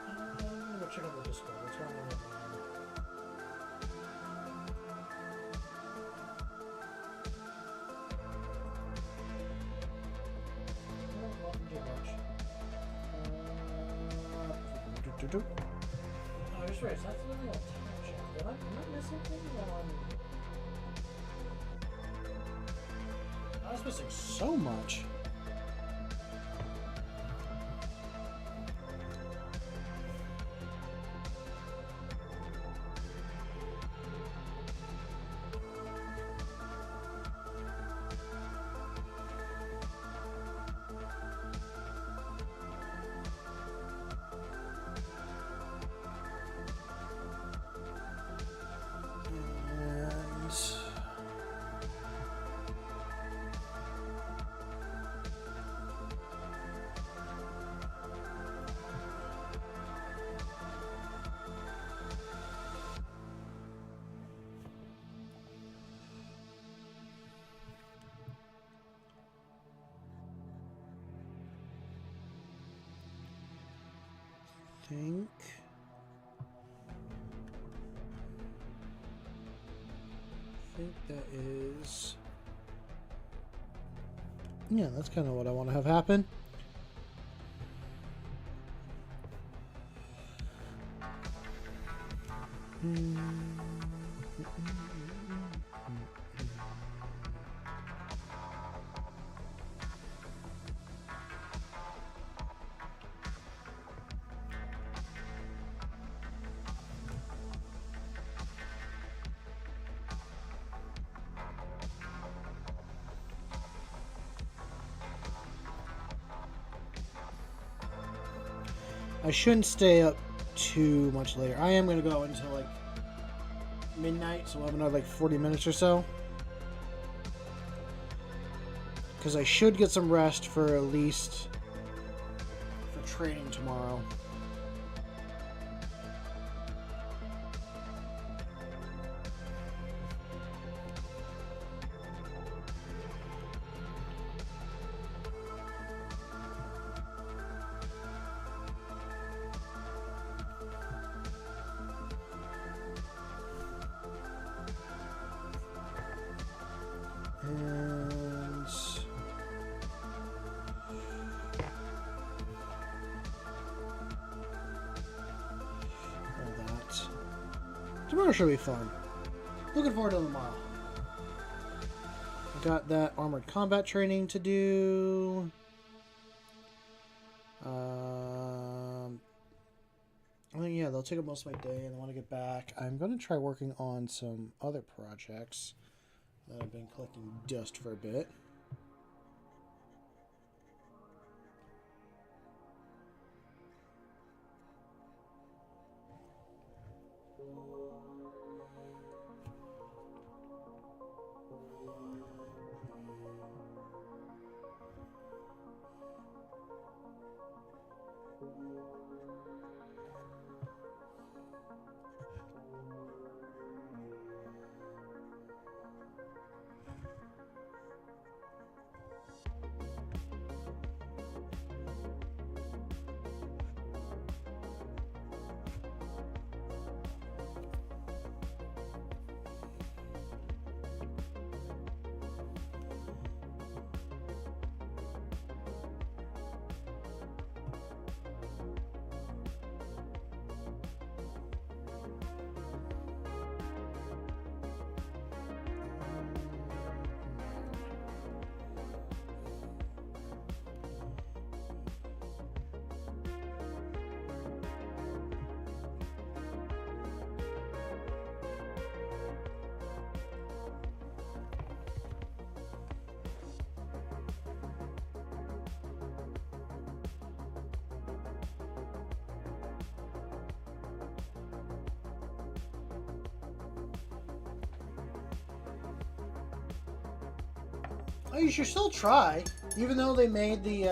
I'm gonna check out the Discord. What's going on? Oh, just right. So that's literally a time check. Am I missing things on? I was missing so much. think that is... Yeah, that's kind of what I want to have happen. I shouldn't stay up too much later. I am going to go until like midnight, so we'll have another like 40 minutes or so. Because I should get some rest for at least for training tomorrow. Tomorrow should be fun. Looking forward to tomorrow. I got that armored combat training to do. I think, yeah, they'll take up most of my day, and I want to get back. I'm going to try working on some other projects that I've been collecting dust for a bit. Oh, you should still try, even though they made the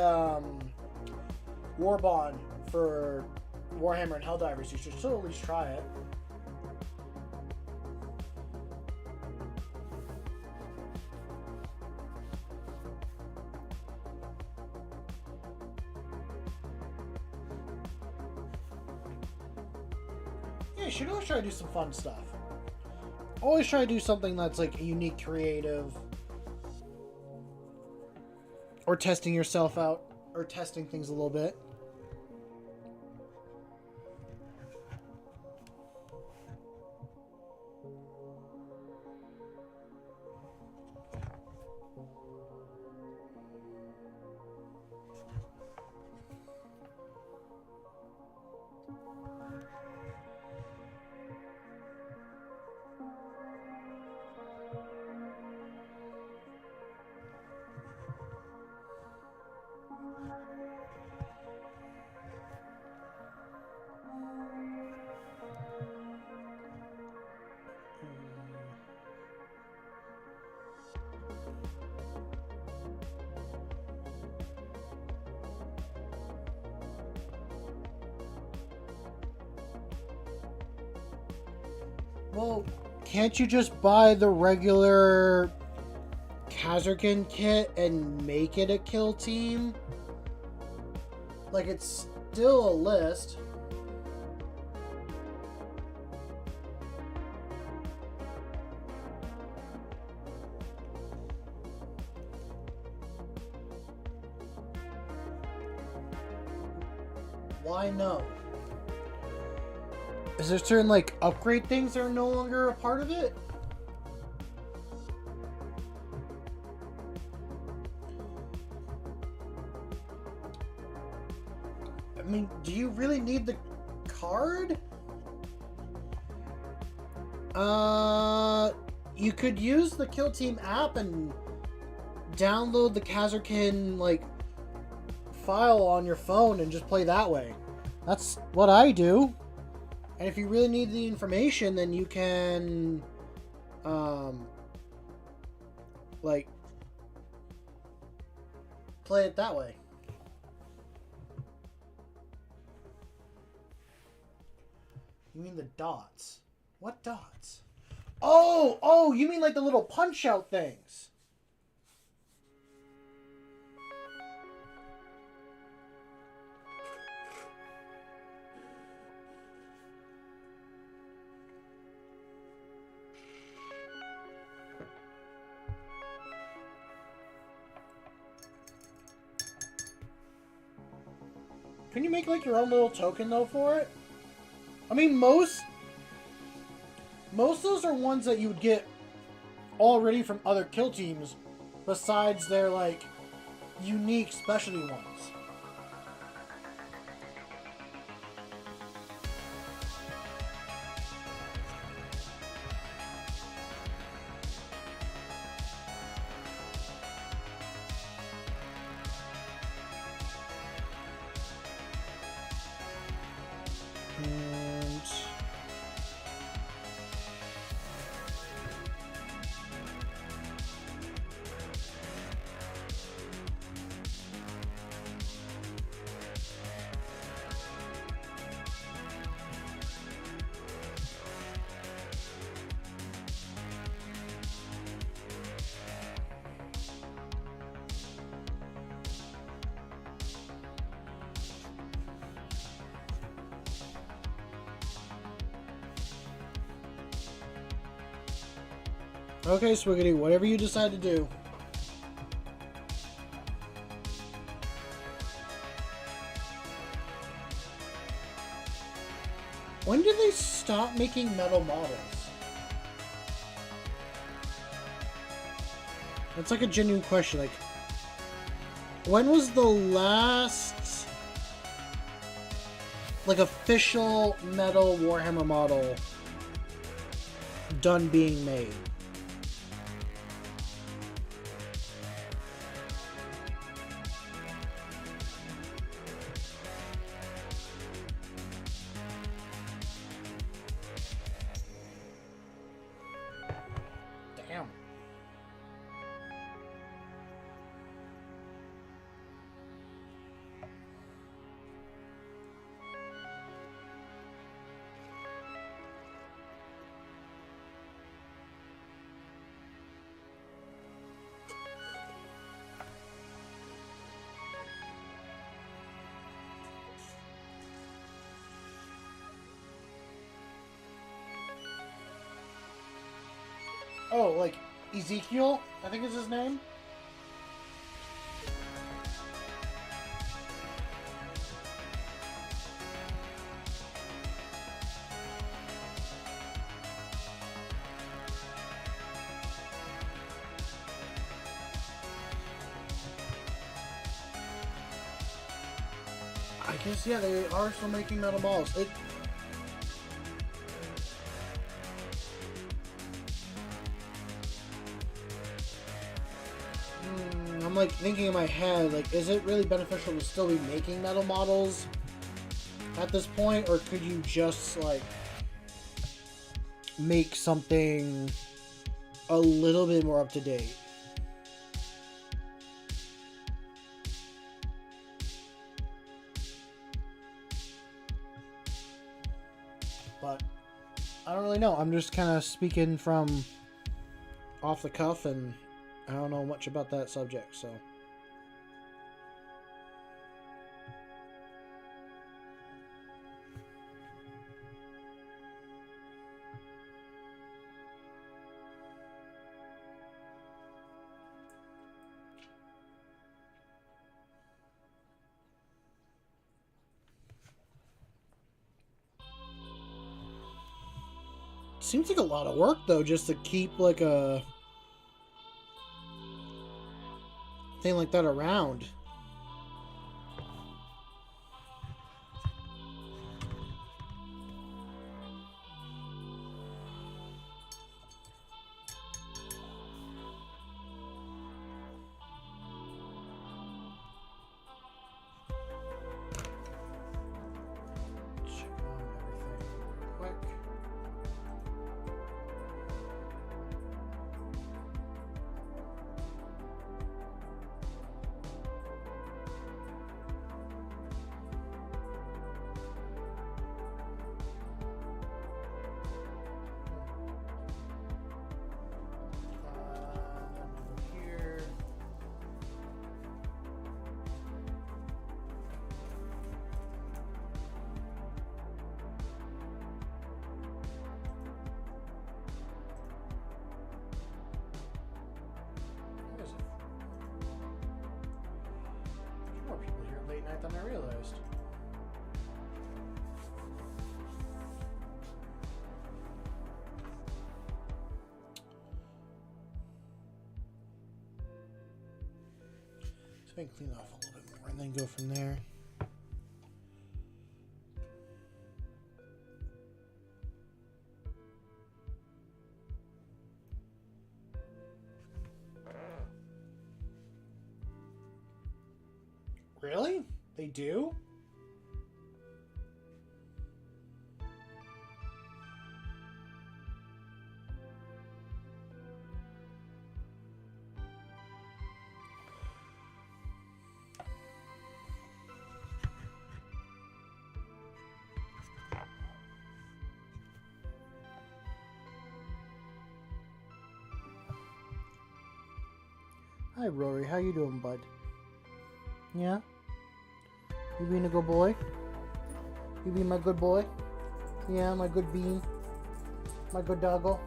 War Bond for Warhammer and Helldivers. You should still at least try it. Yeah, you should always try to do some fun stuff. Always try to do something that's like unique, creative. Or testing yourself out, or testing things a little bit. Well, can't you just buy the regular Kazarkin kit and make it a kill team? Like, it's still a list. Why no? Is there certain, like, upgrade things that are no longer a part of it? I mean, do you really need the card? You could use the Kill Team app and download the Kazarkin, like, file on your phone and just play that way. That's what I do. And if you really need the information, then you can, like, play it that way. You mean the dots? What dots? Oh, you mean like the little punch-out things. Can you make like your own little token though for it? I mean, most of those are ones that you would get already from other kill teams, besides their like unique specialty ones. Okay, Swiggity, whatever you decide to do. When did they stop making metal models? That's like a genuine question. Like, when was the last, like, official metal Warhammer model done being made? Damn. Oh, like Ezekiel, I think is his name. I guess, yeah, they are still making metal balls. I'm like thinking in my head, like, is it really beneficial to still be making metal models at this point, or could you just like make something a little bit more up to date? But I don't really know. I'm just kind of speaking from off the cuff, and I don't know much about that subject, so. Seems like a lot of work though, just to keep like a thing like that around. More people here late night than I realized. So I can clean off a little bit more and then go from there. Really? They do? Hi, Rory. How you doing, bud? Yeah? You being a good boy? You being my good boy? Yeah, my good bean? My good doggo?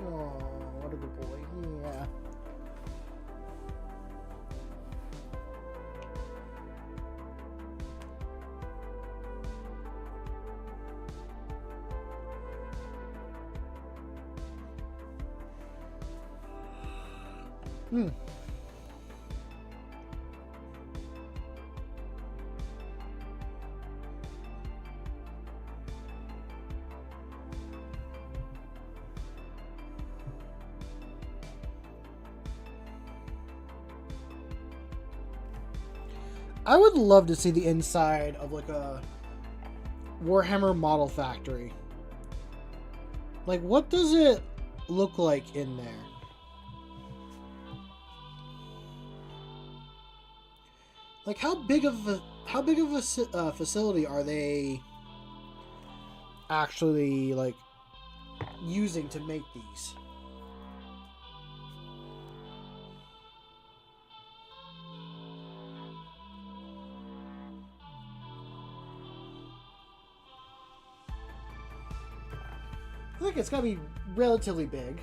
Oh, what a good boy. Yeah. Hmm. I would love to see the inside of like a Warhammer model factory. Like, what does it look like in there? Like, how big of a facility are they actually like using to make these? I think it's gotta be relatively big.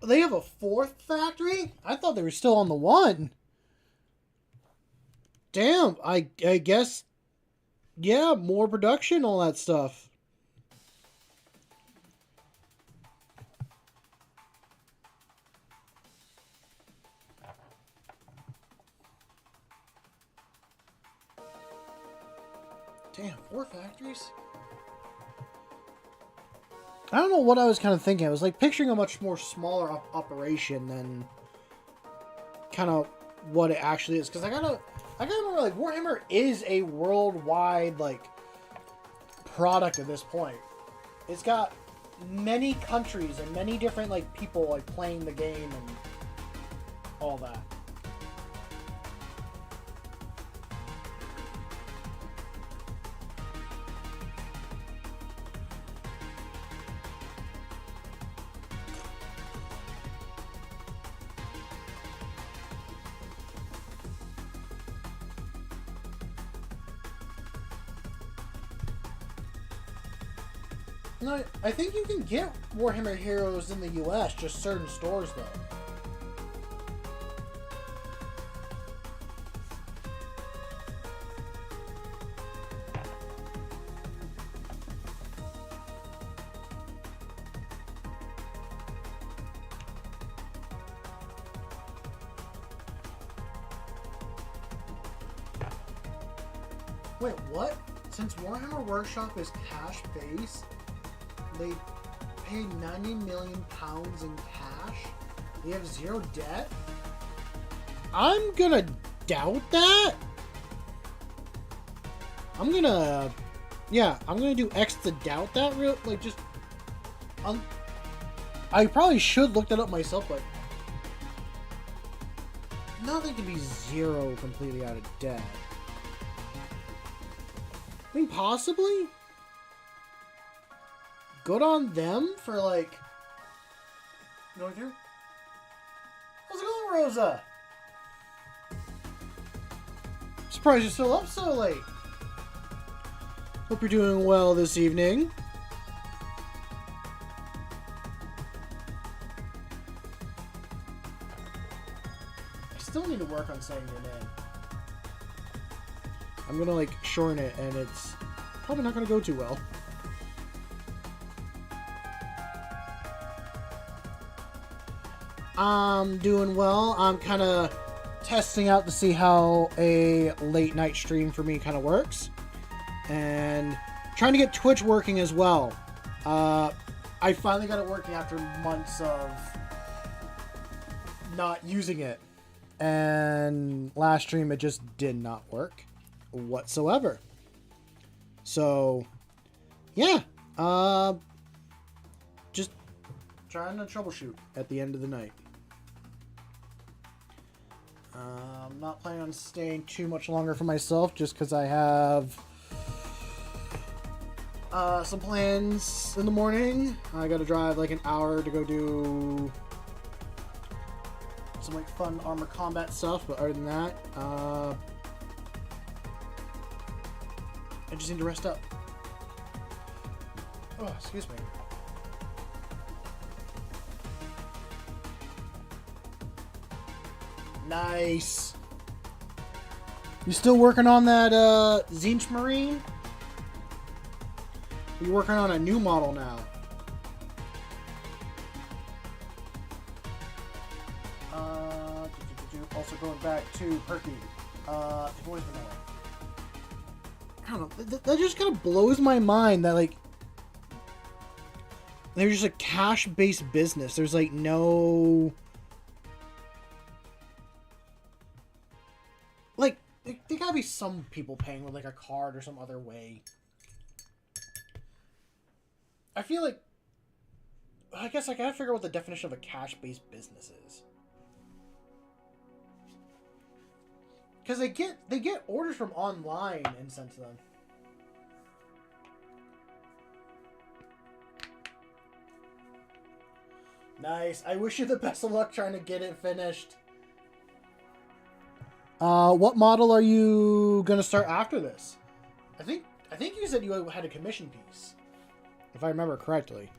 They have a fourth factory? I thought they were still on the one. Damn, I guess, yeah, more production, all that stuff. Damn, 4 factories? I don't know what I was kind of thinking. I was like picturing a much more smaller operation than kind of what it actually is. Because I gotta remember, like, Warhammer is a worldwide like product at this point. It's got many countries and many different like people like playing the game and all that. No, I think you can get Warhammer Heroes in the US, just certain stores though. Wait, what? Since Warhammer Workshop is cash-based, they paid £90 million in cash? They have zero debt? I'm gonna doubt that. I'm gonna do X to doubt that real, like, just, I probably should look that up myself, but nothing can be zero completely out of debt. I mean, possibly? Good on them for, like... Going through? How's it going, Rosa? I'm surprised you're still up so late. Hope you're doing well this evening. I still need to work on saying your name. I'm gonna, like, shorten it, and it's probably not gonna go too well. I'm doing well. I'm kind of testing out to see how a late night stream for me kind of works. And trying to get Twitch working as well. I finally got it working after months of not using it. And last stream, it just did not work whatsoever. So, yeah. Just trying to troubleshoot at the end of the night. I'm not planning on staying too much longer for myself, just because I have some plans in the morning. I gotta drive like an hour to go do some like fun armor combat stuff, but other than that, I just need to rest up. Oh, excuse me. Nice. You still working on that Zinch Marine? You're working on a new model now. Also going back to Perky. Voice vanilla. I don't know. That just kind of blows my mind that, like, they're just a cash-based business. There's, like, no... Like, there gotta be some people paying with, like, a card or some other way. I feel like... I guess I gotta figure out what the definition of a cash-based business is. Because they get orders from online and sent to them. Nice. I wish you the best of luck trying to get it finished. What model are you gonna start after this? I think you said you had a commission piece, if I remember correctly.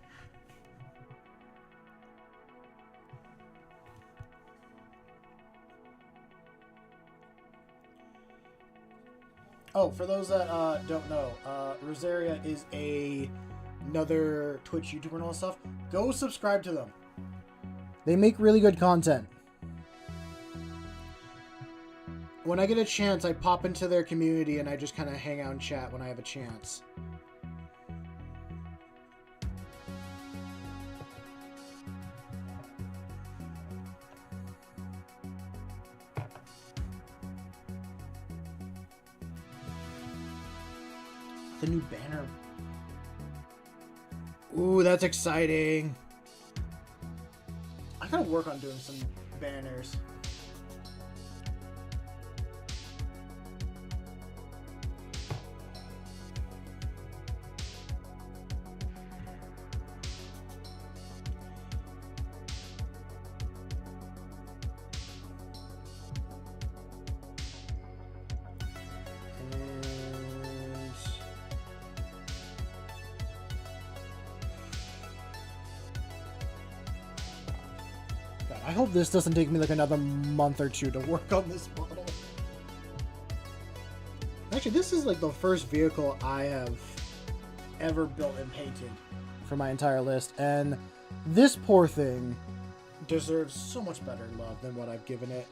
Oh, for those that don't know, Rosaria is another Twitch YouTuber and all that stuff. Go subscribe to them. They make really good content. When I get a chance, I pop into their community and I just kind of hang out and chat when I have a chance. The new banner. Ooh, that's exciting. I gotta work on doing some banners. I hope this doesn't take me like another month or two to work on this model. Actually, this is like the first vehicle I have ever built and painted for my entire list, and this poor thing deserves so much better love than what I've given it.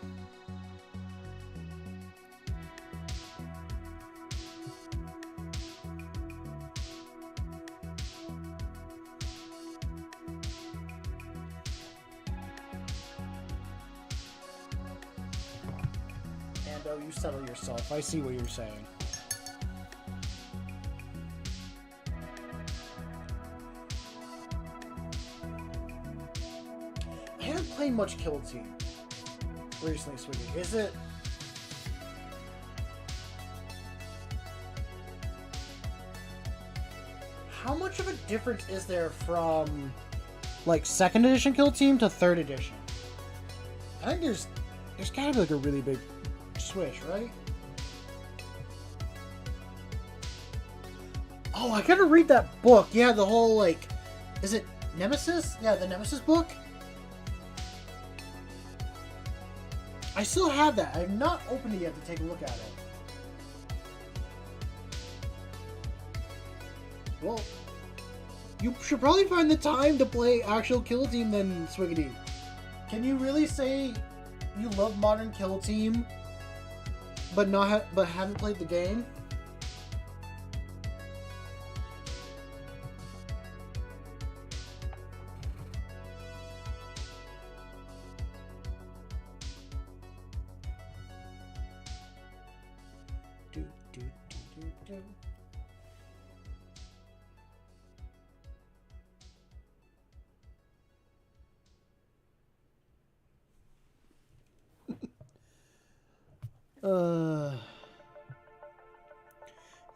Oh, you settle yourself. I see what you're saying. I haven't played much Kill Team recently, sweetie. Is it... How much of a difference is there from, like, 2nd edition Kill Team to 3rd edition? I think there's gotta be, like, a really big switch, right? Oh, I gotta read that book. Yeah, the whole, like... Is it Nemesis? Yeah, the Nemesis book? I still have that. I've not opened it yet to take a look at it. Well, you should probably find the time to play actual Kill Team then, Swiggity. Can you really say you love modern Kill Team but haven't played the game?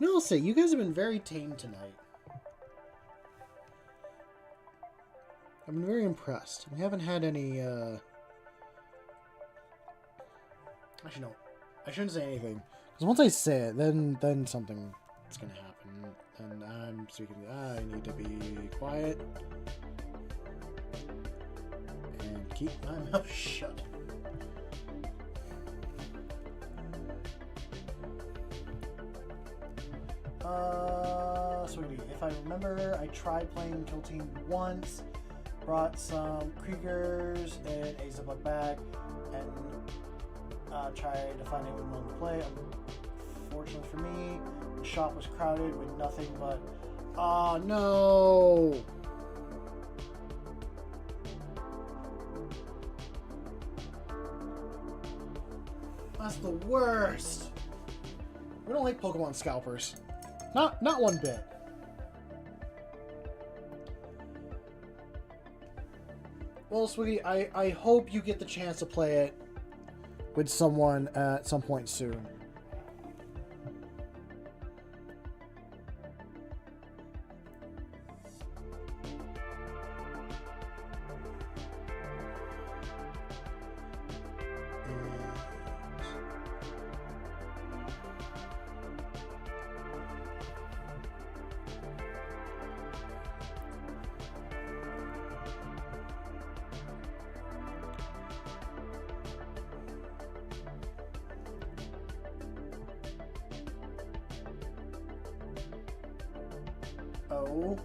No, I'll say, you guys have been very tame tonight. I've been very impressed. We haven't had any, Actually, no. I shouldn't say anything. Because once I say it, then something is going to happen. And I'm speaking, I need to be quiet. And keep my mouth shut. Sweetie, if I remember, I tried playing Kill Team once, brought some Kriegers in a Ziploc bag, and tried to find anyone willing to play. Unfortunately for me, the shop was crowded with nothing but... Oh, no! That's the worst! We don't like Pokemon scalpers. Not one bit. Well, sweetie, I hope you get the chance to play it with someone at some point soon. Oh.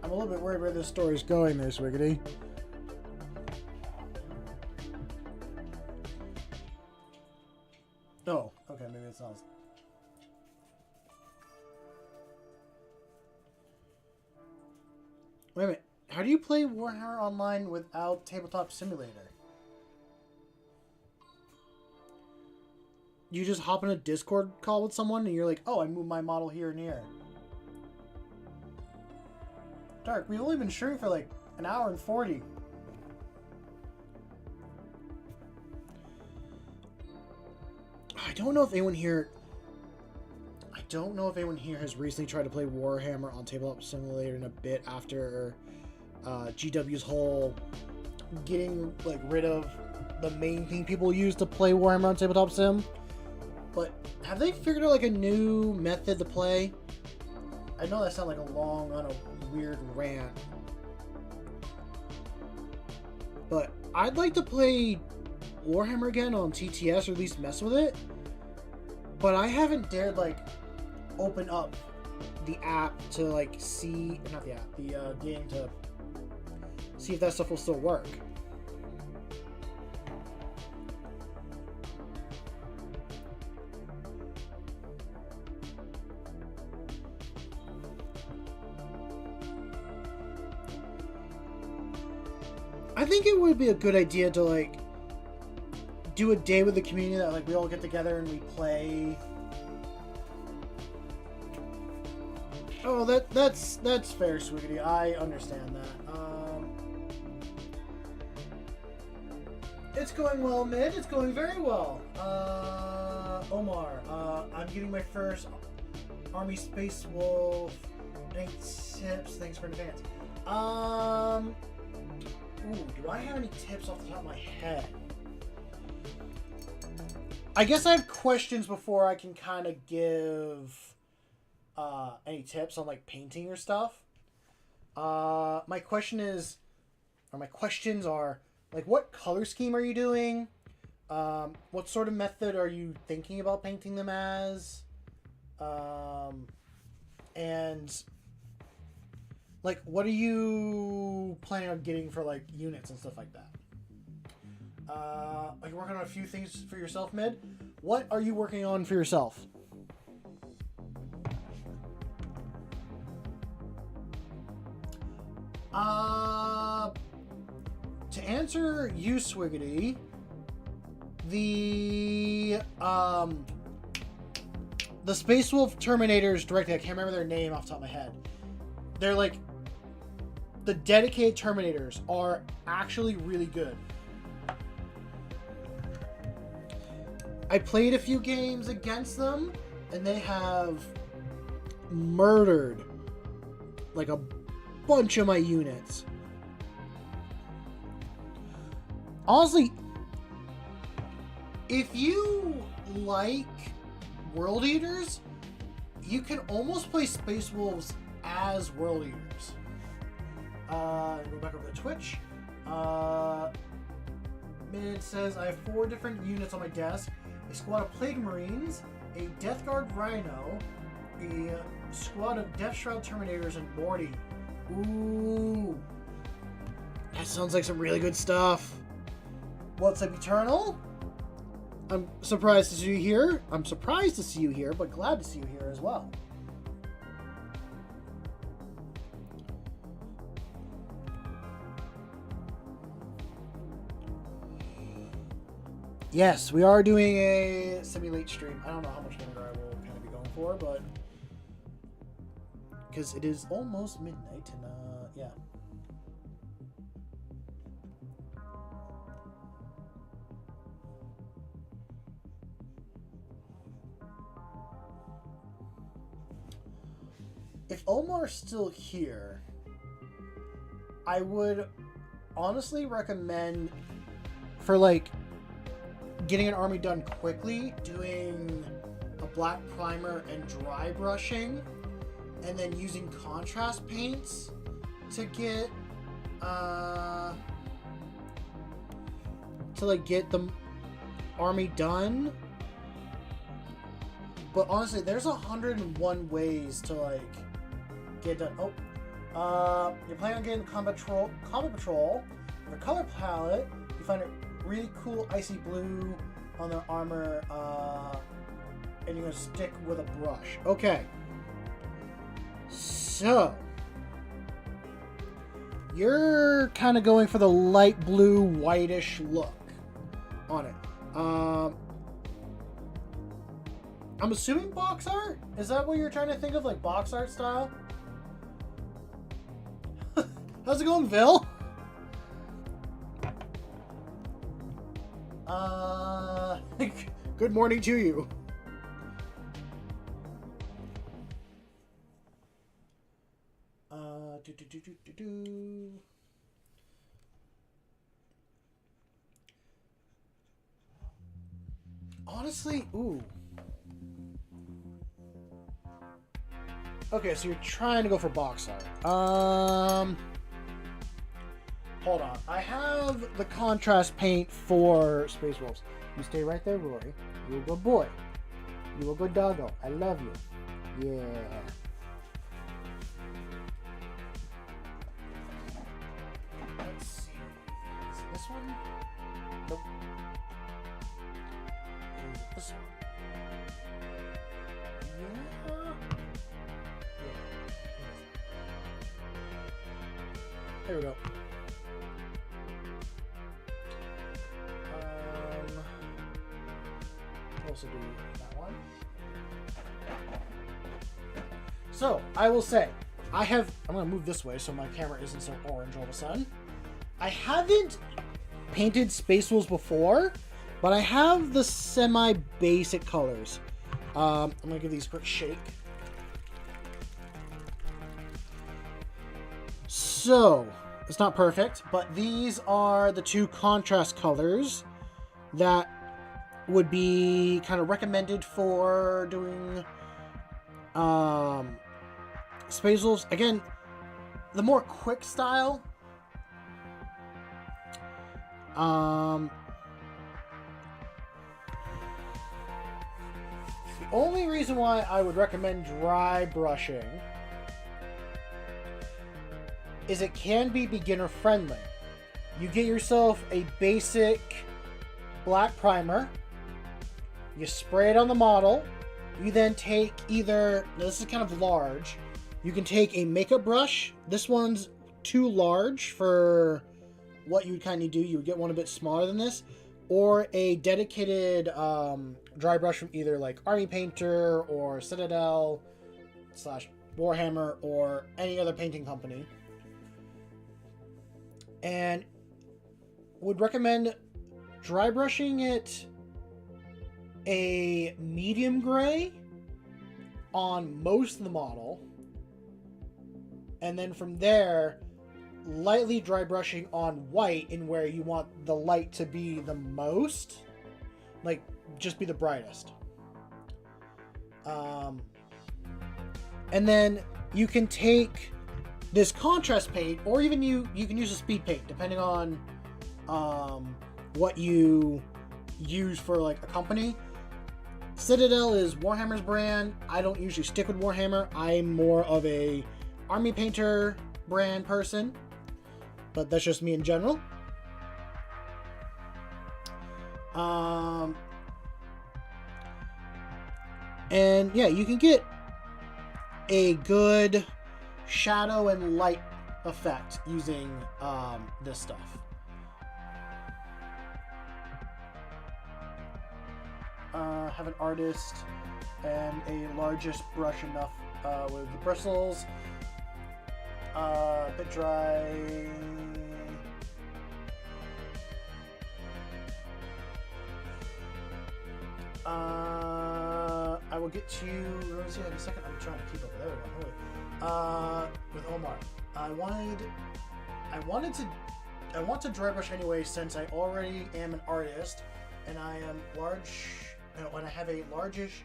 I'm a little bit worried where this story's going there, Swiggity. Oh, okay, maybe it's not. Wait a minute. How do you play Warhammer Online without Tabletop Simulator? You just hop in a Discord call with someone and you're like, oh, I moved my model here and here. Dark, we've only been streaming for like an hour and 40. I don't know if anyone here has recently tried to play Warhammer on Tabletop Simulator in a bit after GW's whole getting like rid of the main thing people use to play Warhammer on Tabletop Sim. But have they figured out like a new method to play? I know that sounds like a long, on a weird rant, But I'd like to play Warhammer again on TTS, or at least mess with it. But I haven't dared, like, open up the app to, like, see... Not the app, the game to see if that stuff will still work. I think it would be a good idea to, like, do a day with the community that, like, we all get together and we play. Oh, that's fair, sweetie. I understand that. It's going well, Mid. It's going very well. Omar, I'm getting my first Army Space Wolf. Any tips? Thanks for in advance. Ooh, do I have any tips off the top of my head? I guess I have questions before I can kind of give any tips on, like, painting or stuff. My questions are, like, what color scheme are you doing? What sort of method are you thinking about painting them as? And, like, what are you planning on getting for, like, units and stuff like that? Are you working on a few things for yourself, Mid? What are you working on for yourself? To answer you, Swiggity, the Space Wolf Terminators directly, I can't remember their name off the top of my head. They're like, the dedicated Terminators are actually really good. I played a few games against them, and they have murdered, like, a bunch of my units. Honestly, if you like World Eaters, you can almost play Space Wolves as World Eaters. Go back over to Twitch. Mid says, I have 4 different units on my desk. A squad of Plague Marines, a Death Guard Rhino, a squad of Death Shroud Terminators, and Morty. Ooh. That sounds like some really good stuff. What's up, Eternal? I'm surprised to see you here. I'm surprised to see you here, but glad to see you here as well. Yes, we are doing a simulate stream. I don't know how much longer I will kind of be going for, but because it is almost midnight, and yeah. If Omar's still here, I would honestly recommend, for, like, getting an army done quickly, doing a black primer and dry brushing, and then using contrast paints to get get the army done. But honestly, there's 101 ways to, like, get done. Oh, you're planning on getting combat patrol. The color palette, you find it really cool icy blue on their armor, and you're gonna stick with a brush. Okay. So you're kind of going for the light blue, whitish look on it. I'm assuming box art? Is that what you're trying to think of, like box art style? How's it going, Vil? Good morning to you. Honestly, ooh. Okay, so you're trying to go for box art. Hold on. I have the contrast paint for Space Wolves. You stay right there, Rory. You're a good boy. You're a good doggo. I love you. Yeah. Let's see. Is it this one? Nope. Is it this one? Yeah. There we go. Also do that one. So I will say, I'm gonna move this way so my camera isn't so orange all of a sudden. I haven't painted Space Wolves before, but I have the semi-basic colors. I'm gonna give these a quick shake. So it's not perfect, but these are the two contrast colors that would be kind of recommended for doing Space Wolves. Again, the more quick style. The only reason why I would recommend dry brushing is it can be beginner friendly. You get yourself a basic black primer. You spray it on the model. You then take either, now this is kind of large, you can take a makeup brush. This one's too large for what you would kind of do. You would get one a bit smaller than this. Or a dedicated dry brush from either like Army Painter or Citadel / Warhammer or any other painting company. And would recommend dry brushing it a medium gray on most of the model, and then from there lightly dry brushing on white in where you want the light to be the most, like just be the brightest. And then you can take this contrast paint, or even you can use a speed paint depending on what you use for like a company. Citadel is Warhammer's brand. I don't usually stick with Warhammer. I'm more of a Army Painter brand person, but that's just me in general. And yeah, you can get a good shadow and light effect using this stuff. Have an artist and a largest brush enough with the bristles. A bit dry. I will get to you. Let me see in a second. I'm trying to keep up with everyone. With Omar, I want to dry brush anyway, since I already am an artist and I am large. When I have a largish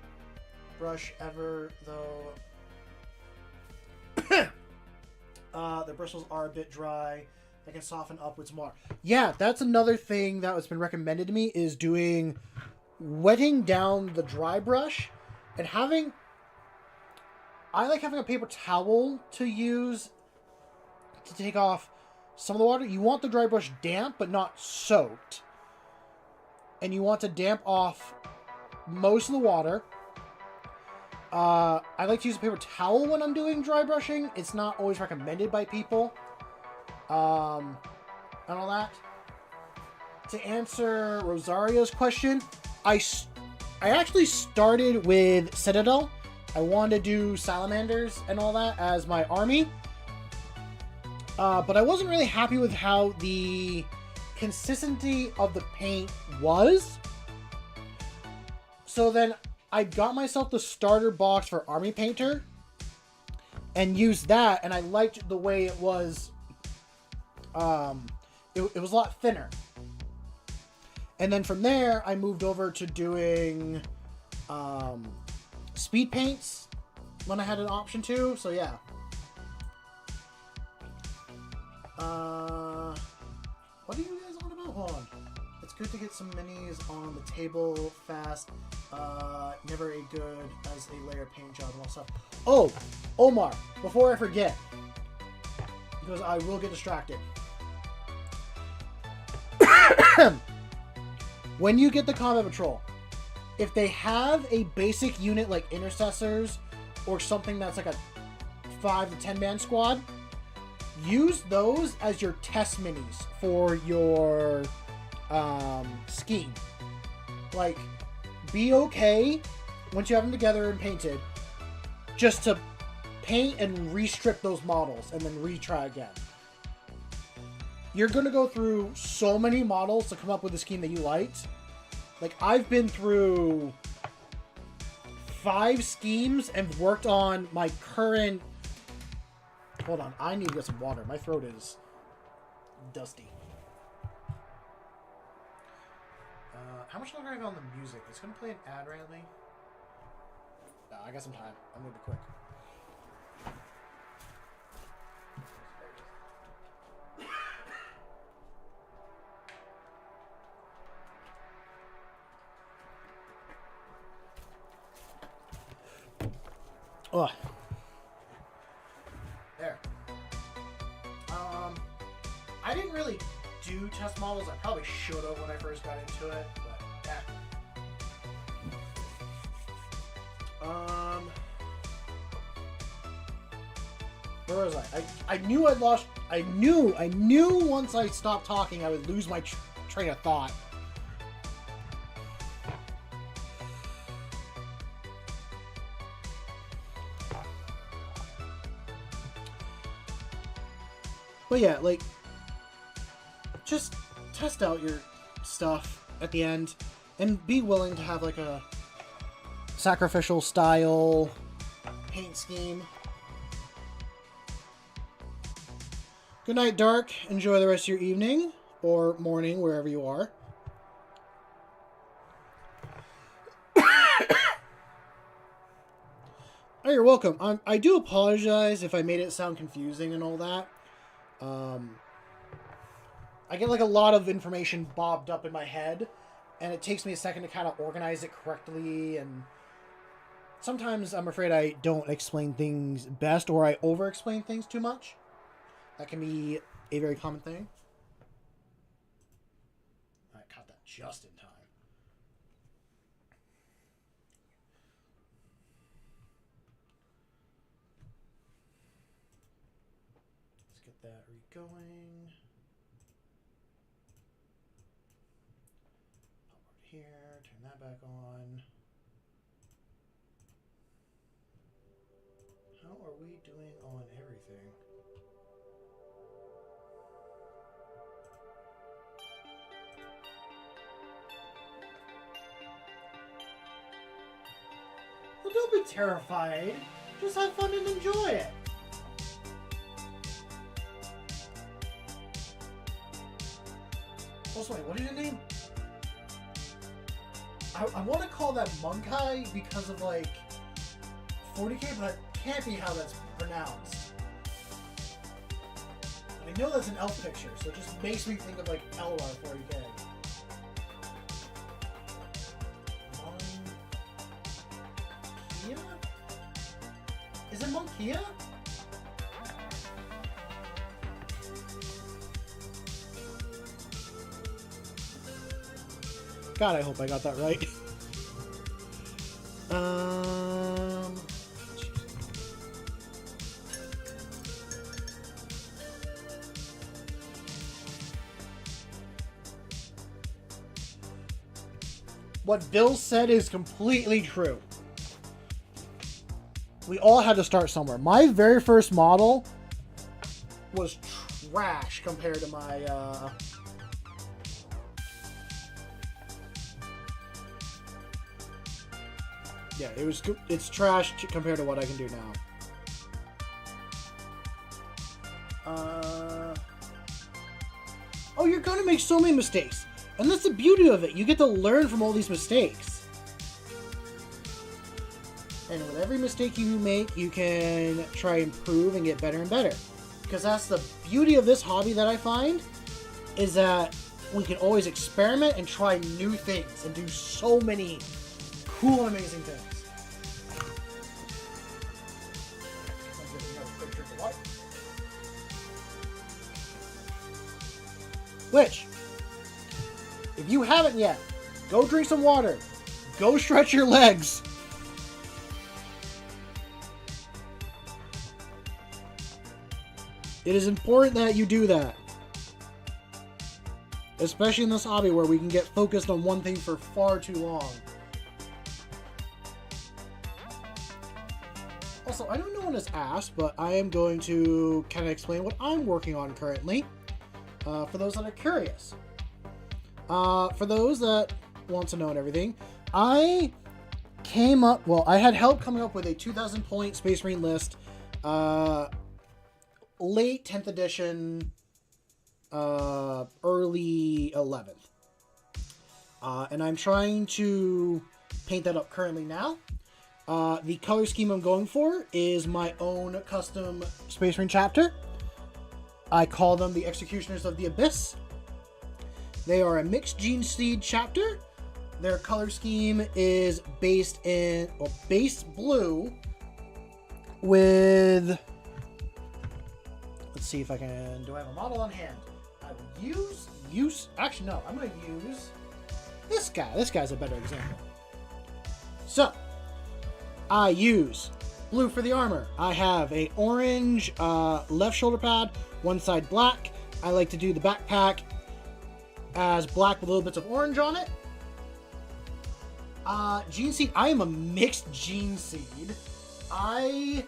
brush ever, though the bristles are a bit dry, I can soften upwards more. Yeah, that's another thing that has been recommended to me, is wetting down the dry brush and I like having a paper towel to use to take off some of the water. You want the dry brush damp but not soaked, and you want to damp off most of the water. I like to use a paper towel when I'm doing dry brushing. It's not always recommended by people, and all that. To answer Rosario's question, I actually started with Citadel. I wanted to do salamanders and all that as my army, but I wasn't really happy with how the consistency of the paint was. So then I got myself the starter box for Army Painter and used that, and I liked the way it was. It was a lot thinner. And then from there, I moved over to doing speed paints when I had an option to. So yeah. What are you guys on about? Hold on. It's good to get some minis on the table fast. Never a good as a layer paint job and all stuff. Oh, Omar, before I forget, because I will get distracted. When you get the combat patrol, if they have a basic unit like intercessors or something that's like a 5 to 10 man squad, use those as your test minis for your scheme. Like, be okay once you have them together and painted, just to paint and restrip those models and then retry again. You're gonna go through so many models to come up with a scheme that you liked. Like, I've been through 5 schemes and worked on my current... Hold on, I need to get some water. My throat is dusty. How much longer do I have on the music? It's gonna play an ad randomly. No, I got some time. I'm gonna be quick. Oh. There. I didn't really do test models. I probably should have when I first got into it, but yeah. Where was I? I knew I'd lost. I knew once I stopped talking, I would lose my train of thought. But yeah, like, just test out your stuff at the end and be willing to have like a sacrificial style paint scheme. Good night, Dark. Enjoy the rest of your evening or morning, wherever you are. Oh, you're welcome. I do apologize if I made it sound confusing and all that. I get like a lot of information bobbed up in my head, and it takes me a second to kind of organize it correctly, and sometimes I'm afraid I don't explain things best, or I over-explain things too much. That can be a very common thing. I caught that just in time. Let's get that re-going. Pop over here, turn that back on. How are we doing on everything? Well, don't be terrified. Just have fun and enjoy it. Also, wait, what is your name? I want to call that Monk Guy because of like 40k, but that can't be how that's pronounced. I know that's an elf picture, so it just makes me think of like Elwar 40k. Monkia? Is it Monkia? God, I hope I got that right. What Bill said is completely true. We all had to start somewhere. My very first model was trash compared to my yeah, it's trash compared to what I can do now. Oh, you're gonna make so many mistakes. And that's the beauty of it. You get to learn from all these mistakes. And with every mistake you make, you can try and improve and get better and better. Because that's the beauty of this hobby that I find, is that we can always experiment and try new things and do so many cool and amazing things. Which, if you haven't yet, go drink some water. Go stretch your legs. It is important that you do that. Especially in this hobby where we can get focused on one thing for far too long. Also, I don't know when it's asked, but I am going to kind of explain what I'm working on currently. For those that are curious. For those that want to know and everything, I had help coming up with a 2,000 point Space Marine list, late 10th edition, early 11th. And I'm trying to paint that up currently now. The color scheme I'm going for is my own custom Space Marine chapter. I call them the Executioners of the Abyss. They are a mixed gene seed chapter. Their color scheme is based blue with, let's see if I can, do I have a model on hand? I will actually no, I'm going to use this guy. This guy's a better example. So, I use blue for the armor. I have a orange left shoulder pad, one side black. I like to do the backpack as black with little bits of orange on it. Gene seed. I am a mixed gene seed. I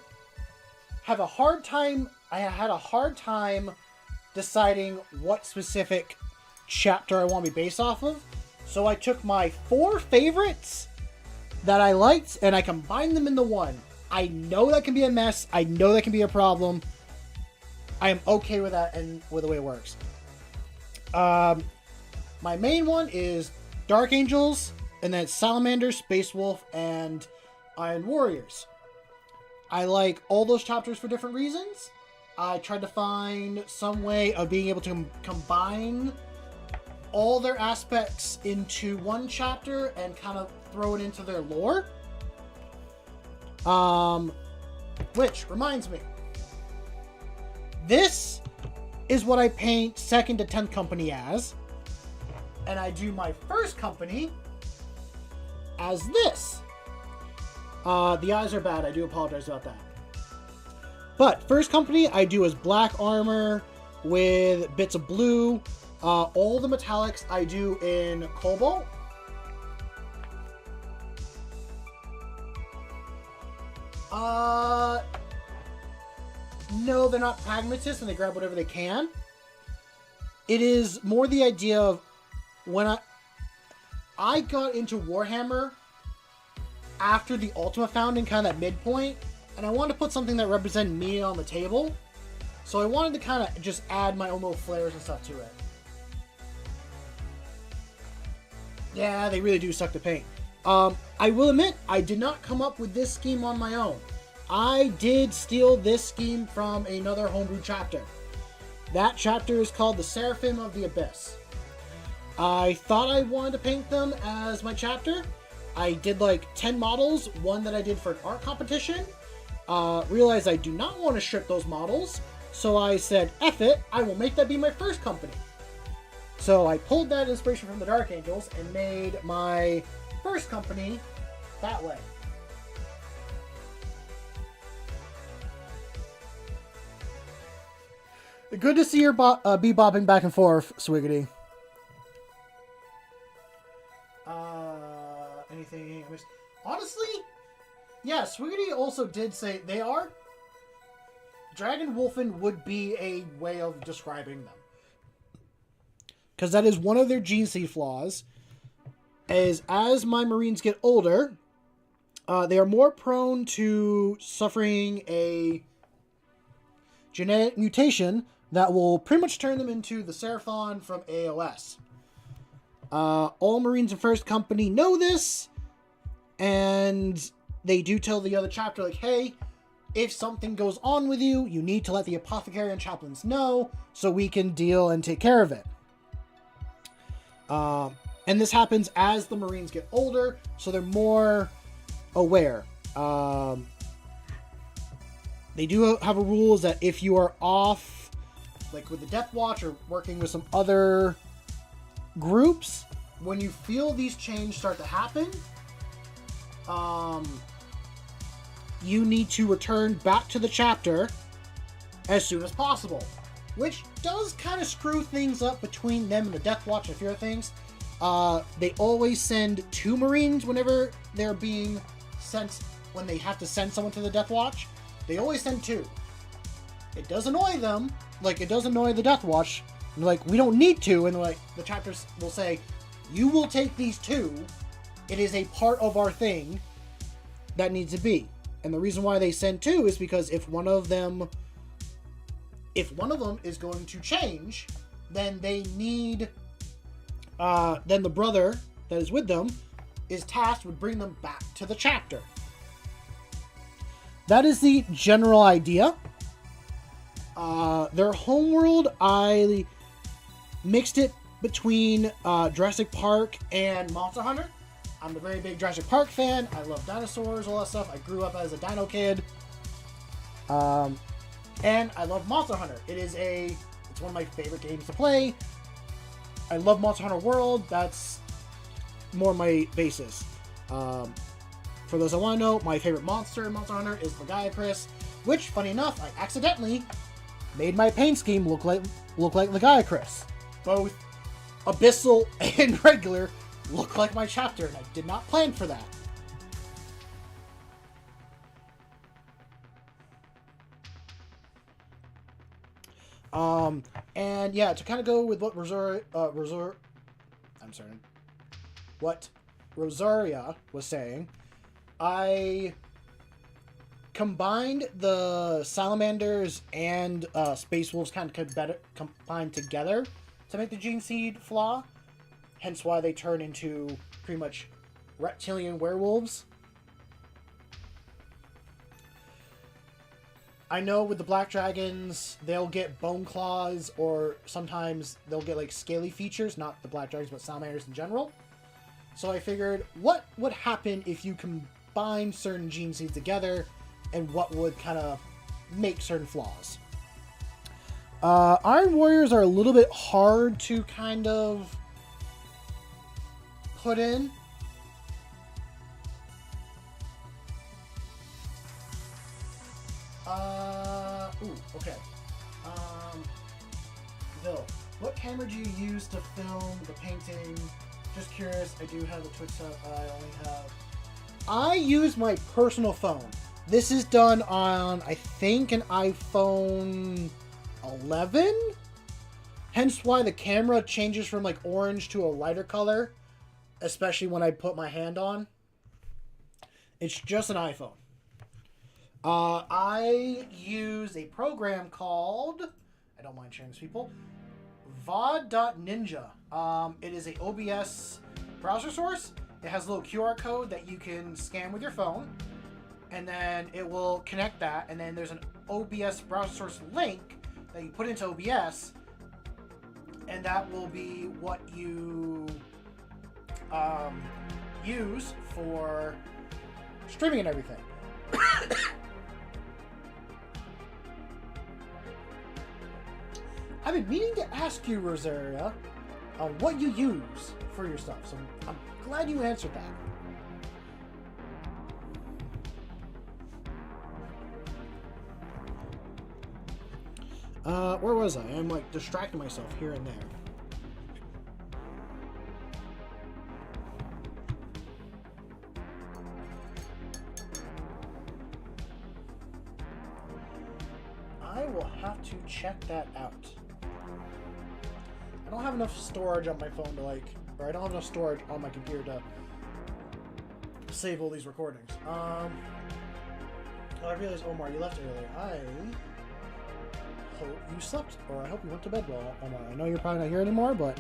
had a hard time deciding what specific chapter I want to be based off of. So I took my 4 favorites that I liked and I combined them into one. I know that can be a mess. I know that can be a problem. I am okay with that and with the way it works. My main one is Dark Angels, and then Salamanders, Space Wolf, and Iron Warriors. I like all those chapters for different reasons. I tried to find some way of being able to combine all their aspects into one chapter and kind of throw it into their lore. Which reminds me, this is what I paint 2nd to 10th company as, and I do my 1st company as this. The eyes are bad, I do apologize about that. But 1st company I do as black armor with bits of blue. All the metallics I do in cobalt. No, they're not pragmatists and they grab whatever they can. It is more the idea of when I got into Warhammer after the Ultima founding, kind of that midpoint, and I wanted to put something that represented me on the table. So I wanted to kind of just add my own little flares and stuff to it. Yeah, they really do suck to paint. I will admit, I did not come up with this scheme on my own. I did steal this scheme from another homebrew chapter. That chapter is called the Seraphim of the Abyss. I thought I wanted to paint them as my chapter. I did like 10 models, one that I did for an art competition. Realized I do not want to strip those models, so I said, F it, I will make that be my 1st company. So I pulled that inspiration from the Dark Angels and made my 1st company that way. Good to see your bebopping back and forth, Swiggity. Anything I missed? Honestly, yeah, Swiggity also did say they are. Dragon Wolfen would be a way of describing them. Because that is one of their gene seed flaws. Is as my Marines get older, they are more prone to suffering a genetic mutation that will pretty much turn them into the Seraphon from AOS. All Marines in 1st company know this, and they do tell the other chapter, like, hey, if something goes on with you, you need to let the apothecary and chaplains know so we can deal and take care of it. And this happens as the Marines get older, so they're more aware. They do have a rule is that if you are off, like with the Death Watch or working with some other groups, when you feel these changes start to happen, you need to return back to the chapter as soon as possible. Which does kind of screw things up between them and the Death Watch and a few other things. They always send 2 Marines whenever they're being sent, when they have to send someone to the Death Watch. They always send 2. It does annoy them, like it does annoy the Death Watch. They're like, we don't need to, and like the chapters will say, you will take these 2. It is a part of our thing that needs to be. And the reason why they send 2 is because if one of them is going to change, then they need, then the brother that is with them is tasked with bringing them back to the chapter. That is the general idea. Their homeworld, I mixed it between Jurassic Park and Monster Hunter. I'm a very big Jurassic Park fan. I love dinosaurs, all that stuff. I grew up as a dino kid. And I love Monster Hunter. It's one of my favorite games to play. I love Monster Hunter World. That's more my basis. For those that want to know, my favorite monster in Monster Hunter is Legiacris, which, funny enough, I accidentally made my paint scheme look like Legiacris. Both Abyssal and regular look like my chapter, and I did not plan for that. And yeah, to kind of go with what what Rosaria was saying, I combined the Salamanders and Space Wolves kind of combined together to make the Gene Seed flaw, hence why they turn into pretty much reptilian werewolves. I know with the Black Dragons, they'll get bone claws, or sometimes they'll get like scaly features, not the Black Dragons, but Salamanders in general. So I figured, what would happen if you combine certain gene seeds together, and what would kind of make certain flaws? Iron Warriors are a little bit hard to kind of put in. Okay. Bill, what camera do you use to film the painting? Just curious, I do have a Twitch setup, I use my personal phone. This is done on, I think, an iPhone 11? Hence why the camera changes from like orange to a lighter color, especially when I put my hand on. It's just an iPhone. I use a program called, I don't mind sharing this, people, VOD.Ninja. It is a OBS browser source. It has a little QR code that you can scan with your phone, and then it will connect that, and then there's an OBS browser source link that you put into OBS, and that will be what you use for streaming and everything. I've been meaning to ask you, Rosaria, what you use for your stuff, so I'm glad you answered that. Where was I? I'm like distracting myself here and there. I will have to check that out. I don't have enough storage on my phone to or I don't have enough storage on my computer to save all these recordings. Oh, I realized, Omar, you left earlier. I hope you slept, or I hope you went to bed well, Omar. I know you're probably not here anymore, but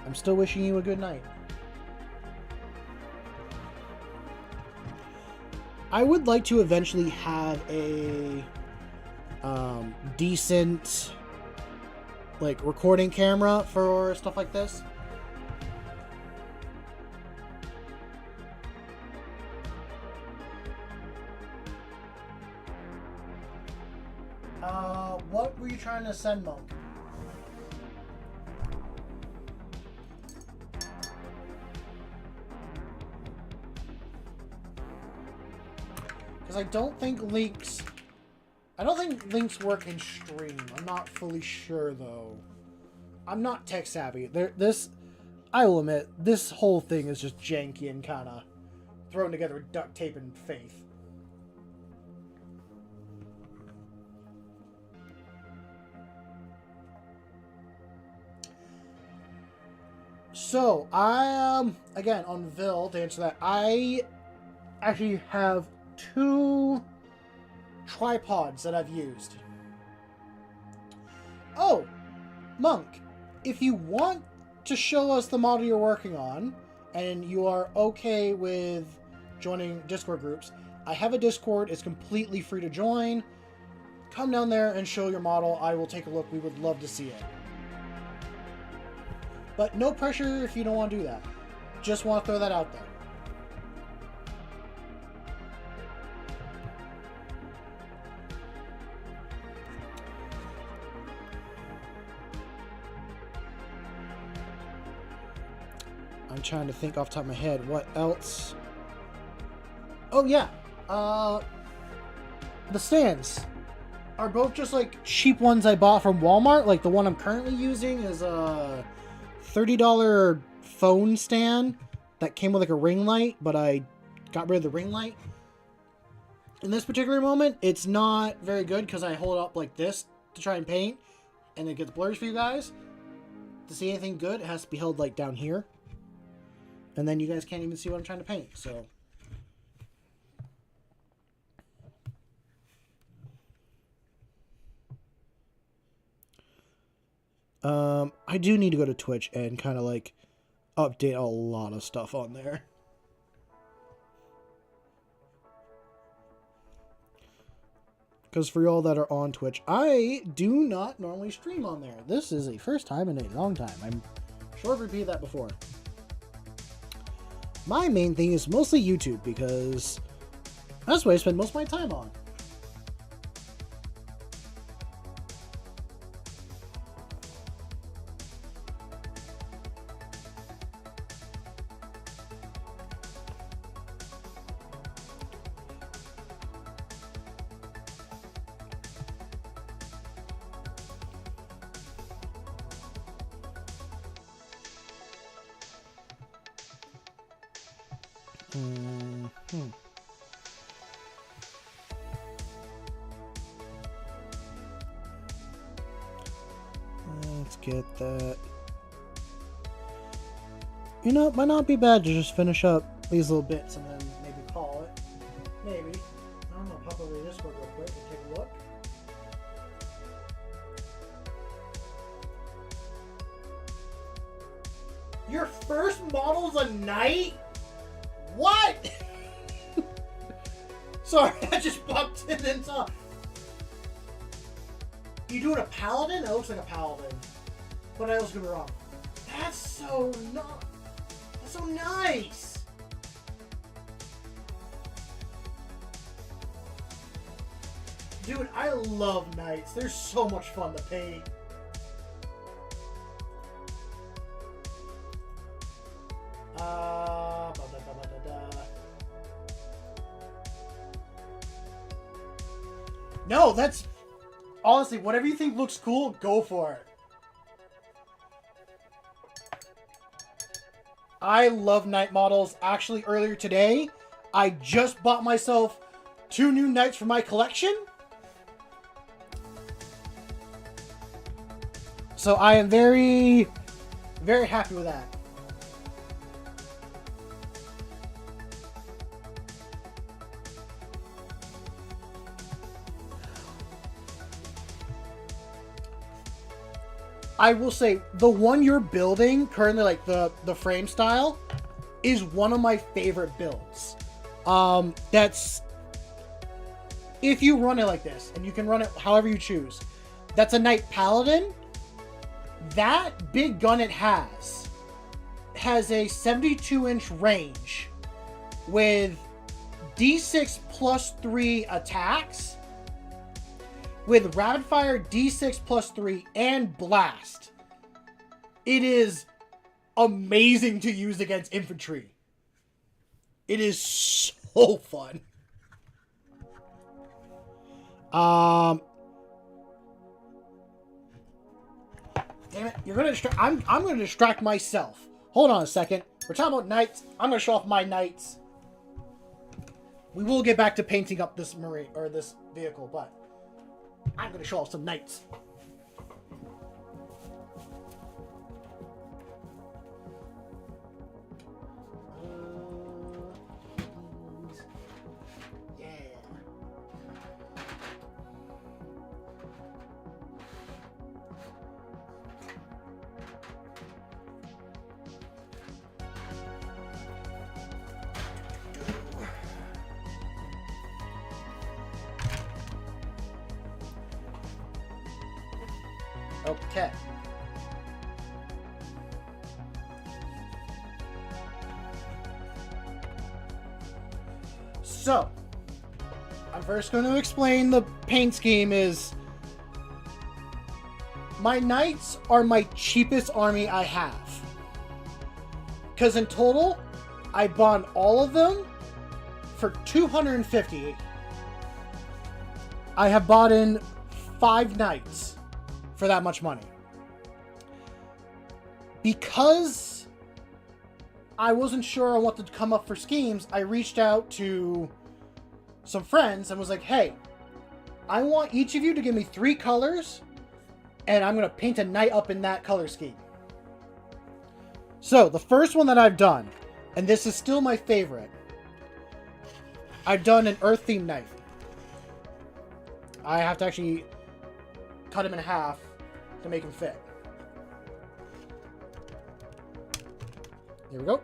I'm still wishing you a good night. I would like to eventually have a decent recording camera for stuff like this. What were you trying to send, Monk? Because I don't think links work in stream. I'm not fully sure though. I'm not tech savvy. I will admit, this whole thing is just janky and kind of thrown together with duct tape and faith. So, again, on Vil, to answer that, I actually have 2 tripods that I've used. Oh, Monk, if you want to show us the model you're working on, and you are okay with joining Discord groups, I have a Discord. It's completely free to join. Come down there and show your model. I will take a look. We would love to see it. But no pressure if you don't want to do that. Just want to throw that out there. I'm trying to think off the top of my head. What else? Oh, yeah. The stands are both just like cheap ones I bought from Walmart. Like the one I'm currently using is a $30 phone stand that came with like a ring light, but I got rid of the ring light. In this particular moment, it's not very good because I hold it up like this to try and paint, and it gets blurs for you guys. To see anything good, it has to be held like down here. And then you guys can't even see what I'm trying to paint, so. I do need to go to Twitch and kind of like update a lot of stuff on there. Because for y'all that are on Twitch, I do not normally stream on there. This is a first time in a long time. I'm sure I've repeated that before. My main thing is mostly YouTube because that's what I spend most of my time on. Let's get that. You know, it might not be bad to just finish up these little bits and then maybe call it. Maybe. I'm gonna pop over to Discord real quick and take a look. Your first model's a knight? What? Sorry, I just bumped in and saw. You doing a paladin? It looks like a paladin. But I was gonna be wrong. That's so that's so nice. Dude, I love knights. They're so much fun to paint. No, that's honestly, whatever you think looks cool, go for it. I love knight models. Actually, earlier today, I just bought myself 2 new knights for my collection. So I am very, very happy with that. I will say, the one you're building, currently, like, the frame style, is one of my favorite builds. That's... If you run it like this, and you can run it however you choose, that's a Knight Paladin. That big gun it has a 72-inch range with D6 plus 3 attacks with rapid fire D6 plus 3 and blast. It is amazing to use against infantry. It is so fun. Damn it, you're gonna distract. I'm gonna distract myself. Hold on a second. We're talking about knights. I'm gonna show off my knights. We will get back to painting up this marine or this vehicle, but I'm gonna show off some knights. Okay. So, I'm first going to explain the paint scheme is my knights are my cheapest army I have. Because in total, I bought all of them for $250. I have bought in 5 knights for that much money. Because I wasn't sure on what to come up for schemes, I reached out to some friends and was like, hey, I want each of you to give me 3 colors and I'm going to paint a knight up in that color scheme. So the first one that I've done, and this is still my favorite, I've done an earth themed knight. I have to actually cut him in half to make him fit. Here we go.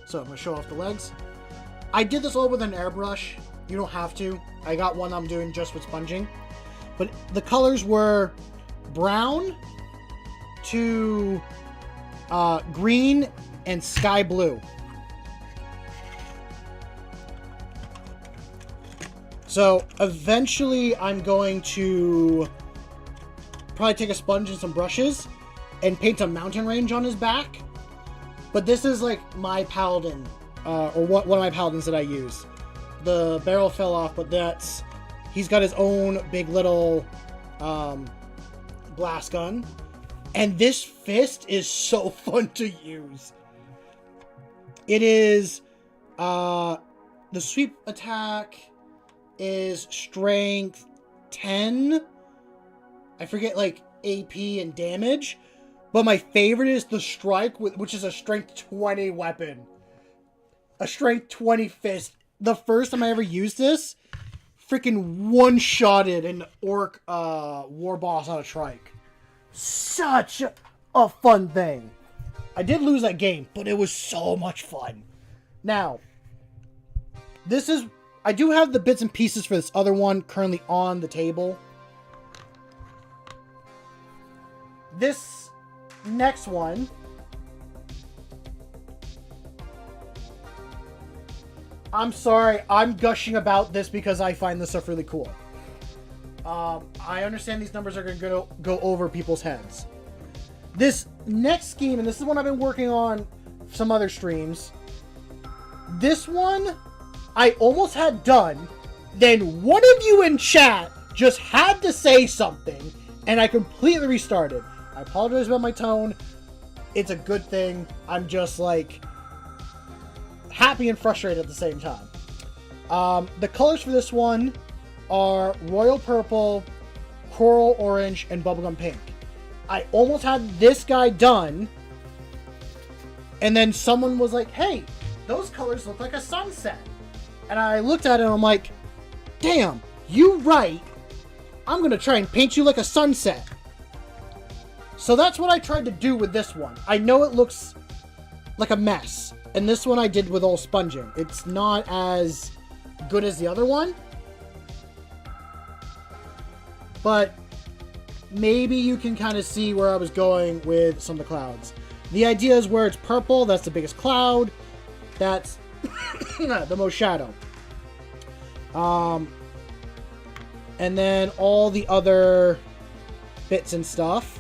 So I'm going to show off the legs. I did this all with an airbrush. You don't have to. I got one I'm doing just with sponging. But the colors were brown to green and sky blue. So eventually I'm going to probably take a sponge and some brushes and paint a mountain range on his back. But this is like my paladin, or one of my paladins that I use. The barrel fell off, but he's got his own big little blast gun. And this fist is so fun to use. It is, the sweep attack is strength 10. I forget like AP and damage. But my favorite is the strike, which is a strength 20 weapon. A strength 20 fist. The first time I ever used this, freaking one-shotted an orc war boss on a trike. Such a fun thing. I did lose that game, but it was so much fun. Now, I do have the bits and pieces for this other one currently on the table. This next one, I'm sorry, I'm gushing about this because I find this stuff really cool. I understand these numbers are going to go over people's heads. This next scheme, and this is one I've been working on some other streams. This one I almost had done, then one of you in chat just had to say something, and I completely restarted. I apologize about my tone. It's a good thing. I'm just like happy and frustrated at the same time. The colors for this one are royal purple, coral orange, and bubblegum pink. I almost had this guy done, and then someone was like, hey, those colors look like a sunset. And I looked at it and I'm like, damn, you right. I'm going to try and paint you like a sunset. So that's what I tried to do with this one. I know it looks like a mess. And this one I did with all sponging. It's not as good as the other one. But maybe you can kind of see where I was going with some of the clouds. The idea is where it's purple, that's the biggest cloud. That's the most shadow. And then all the other bits and stuff.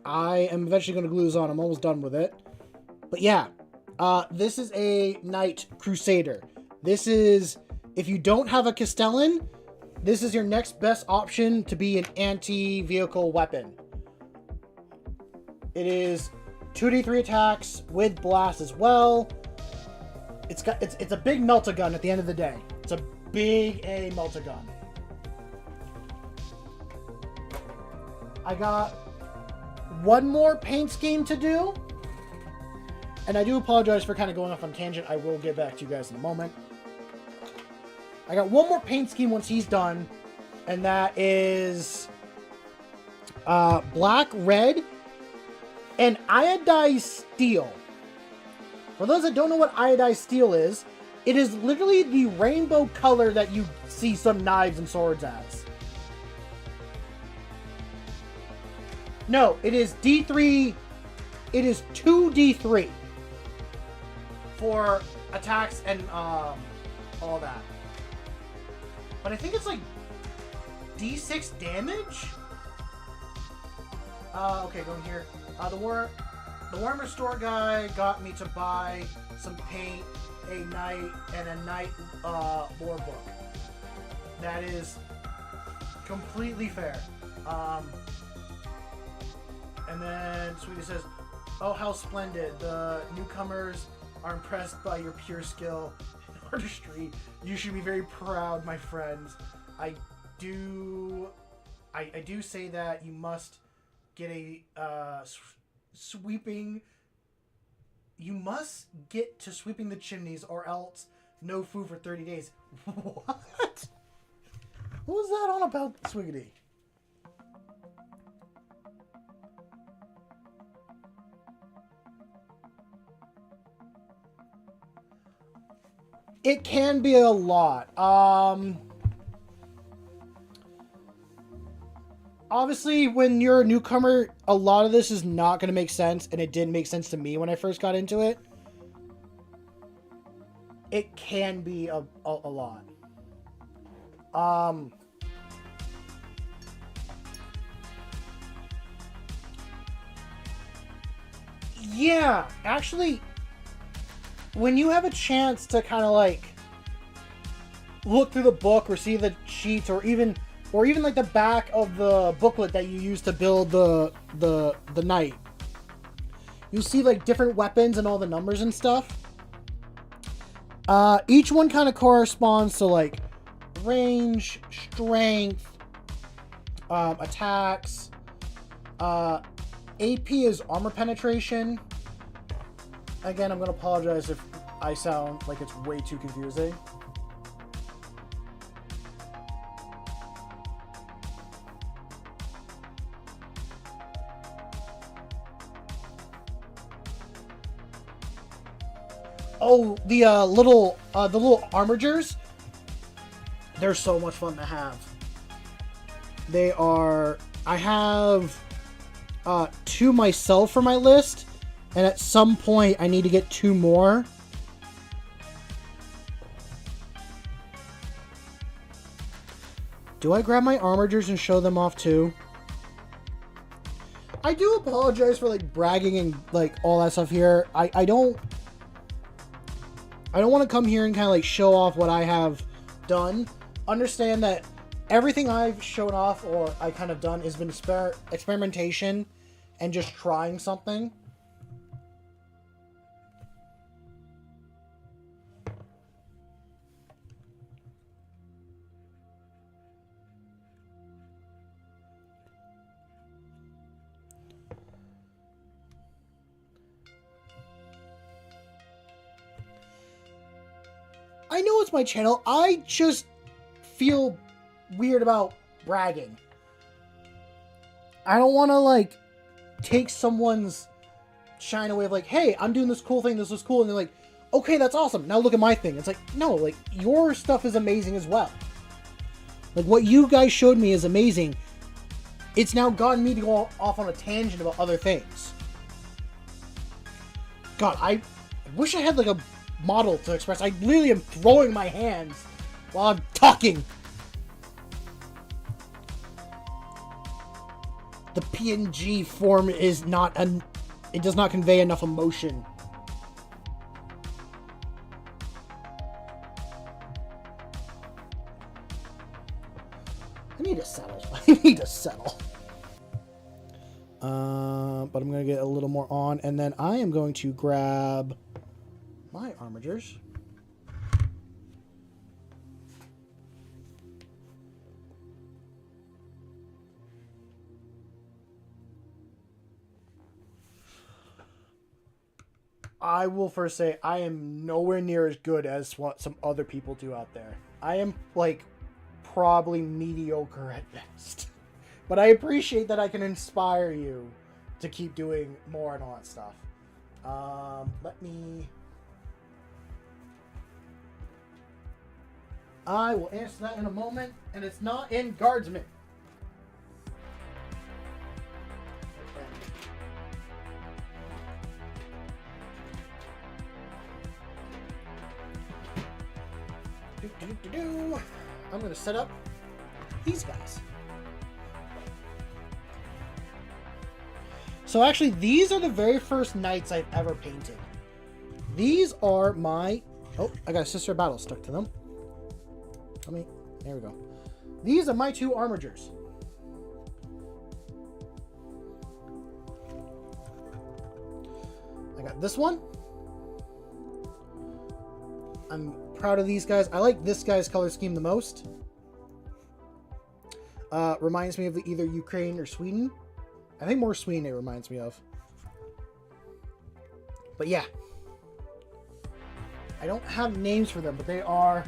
I am eventually going to glue this on. I'm almost done with it. But yeah, this is a Knight Crusader. This is, if you don't have a Castellan, this is your next best option to be an anti-vehicle weapon. It is 2d3 attacks with blast as well. It's a big melta-gun at the end of the day. It's a big A melta-gun. I got one more paint scheme to do. And I do apologize for kind of going off on a tangent. I will get back to you guys in a moment. I got one more paint scheme once he's done. And that is black, red, and iodized steel. For those that don't know what iodized steel is, it is literally the rainbow color that you see some knives and swords as. No, it is D3. It is 2d3 for attacks and all that. But I think it's like D6 damage. Okay, going here. The Warhammer store guy got me to buy some paint, a Knight, and a Knight lore book. That is completely fair. And then Sweetie says, "Oh, how splendid! The newcomers are impressed by your pure skill and artistry. You should be very proud, my friends. I do say that you must get a sweeping. You must get to sweeping the chimneys, or else no food for 30 days. What? What was that on about, Swiggity? It can be a lot. Obviously, when you're a newcomer, a lot of this is not going to make sense, and it didn't make sense to me when I first got into it. It can be a lot. Yeah, actually, when you have a chance to kind of like look through the book or see the sheets, or even like the back of the booklet that you use to build the knight, you'll see like different weapons and all the numbers and stuff. Each one kind of corresponds to like range, strength, attacks. AP is armor penetration. Again, I'm going to apologize if I sound like it's way too confusing. Oh, the little armigers. They're so much fun to have. They are. I have 2 myself for my list, and at some point I need to get 2 more. Do I grab my armigers and show them off too? I do apologize for like bragging and like all that stuff here. I don't want to come here and kind of like show off what I have done. Understand that everything I've shown off or I kind of done has been experimentation and just trying something. I know it's my channel. I just feel weird about bragging. I don't want to like take someone's shine away of like, hey, I'm doing this cool thing. This is cool. And they're like, okay, that's awesome. Now look at my thing. It's like, no, like your stuff is amazing as well. Like what you guys showed me is amazing. It's now gotten me to go off on a tangent about other things. God, I wish I had like a model to express. I literally am throwing my hands while I'm talking. The PNG form is not it does not convey enough emotion. I need to settle. I need to settle. But I'm going to get a little more on, and then I am going to grab my armigers. I will first say I am nowhere near as good as what some other people do out there. I am, like, probably mediocre at best. But I appreciate that I can inspire you to keep doing more and all that stuff. I will answer that in a moment, and it's not in Guardsman. I'm going to set up these guys. So actually, these are the very first knights I've ever painted. These are my... Oh, I got a Sister of Battle stuck to them. There we go. These are my two armigers. I got this one. I'm proud of these guys. I like this guy's color scheme the most. Reminds me of either Ukraine or Sweden. I think more Sweden it reminds me of. But yeah. I don't have names for them, but they are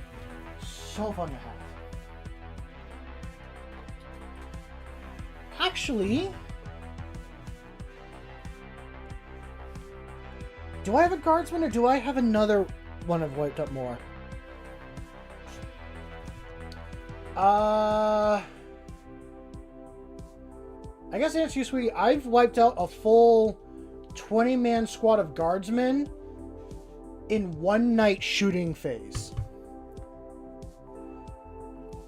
so fun to have. Actually, do I have a guardsman or do I have another one I've wiped up more? I guess to answer you, sweetie, I've wiped out a full 20-man squad of guardsmen in one night shooting phase.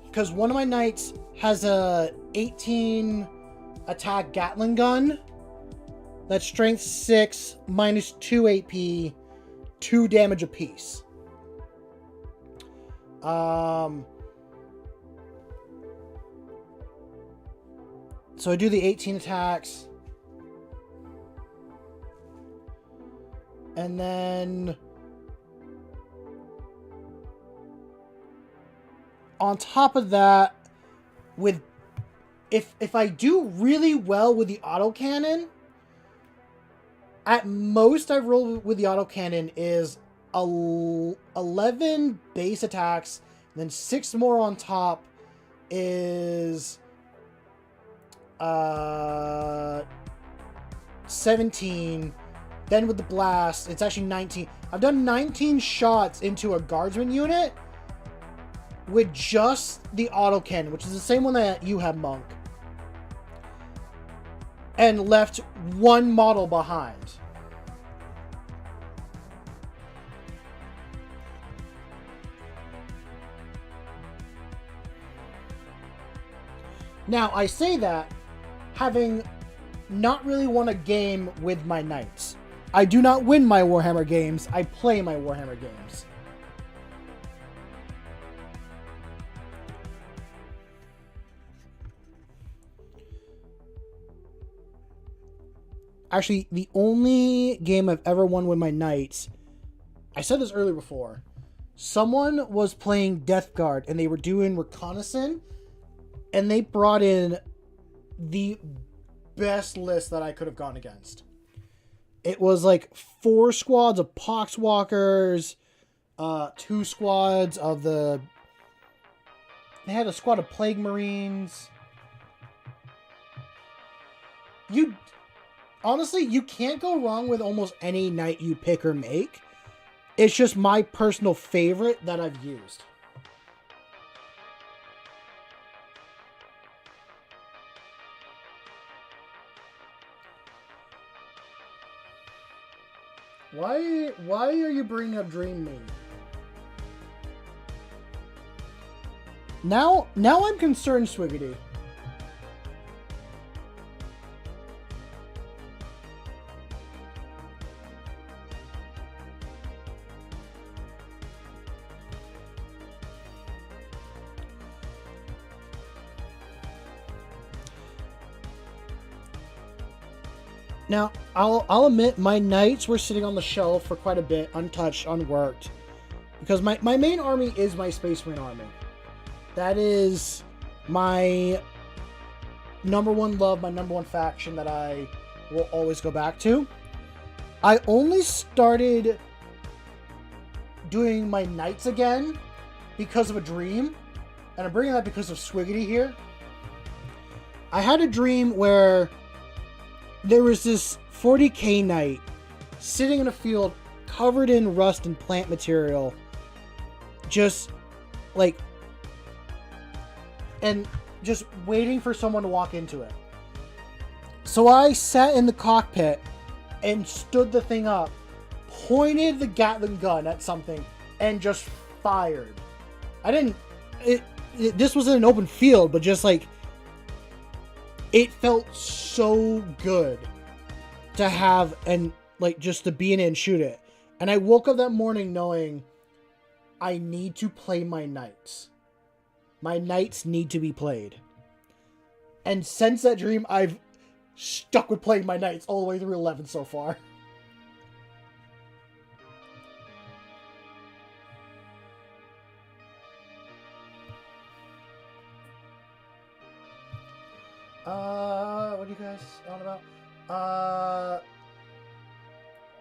Because one of my knights has a 18 attack Gatling gun that's strength 6, minus 2 AP, 2 damage apiece. So I do the 18 attacks. And then on top of that, with if I do really well with the autocannon, at most I roll with the autocannon is 11 base attacks, and then 6 more on top is 17. Then with the blast, it's actually 19. I've done 19 shots into a guardsman unit with just the autocannon, which is the same one that you have, Monk, and left one model behind. Now, I say that having not really won a game with my knights. I do not win my Warhammer games, I play my Warhammer games. Actually, the only game I've ever won with my knights, I said this earlier before, someone was playing Death Guard and they were doing reconnaissance, and they brought in the best list that I could have gone against. It was like 4 squads of Poxwalkers, 2 squads of the... They had a squad of Plague Marines. Honestly, you can't go wrong with almost any knight you pick or make. It's just my personal favorite that I've used. Why are you bringing up Dream Me? Now I'm concerned, Swiggity. Now, I'll admit my knights were sitting on the shelf for quite a bit, untouched, unworked. Because my main army is my Space Marine army. That is my number one love, my number one faction that I will always go back to. I only started doing my knights again because of a dream. And I'm bringing that because of Swiggity here. I had a dream where there was this 40k knight sitting in a field covered in rust and plant material. Just like... and just waiting for someone to walk into it. So I sat in the cockpit and stood the thing up, pointed the Gatling gun at something, and just fired. I didn't... this was in an open field, but just like... it felt so good to have and like just to be in it and shoot it. And I woke up that morning knowing I need to play my knights. My knights need to be played. And since that dream, I've stuck with playing my knights all the way through 11 so far. What are you guys on about?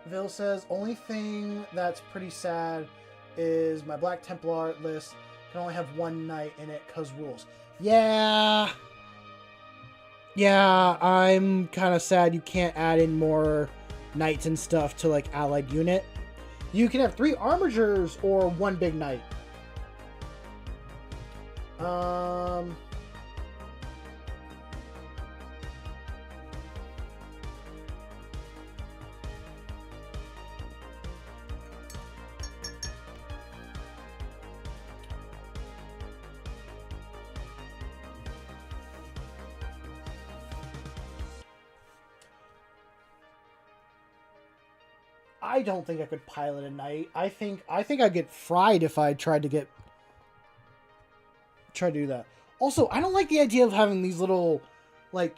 Vil says, only thing that's pretty sad is my Black Templar list can only have one knight in it cause rules. Yeah, I'm kind of sad you can't add in more knights and stuff to like allied unit. You can have 3 armigers or 1 big knight. I don't think I could pilot a knight. I think I'd get fried if I tried to do that. Also, I don't like the idea of having these little like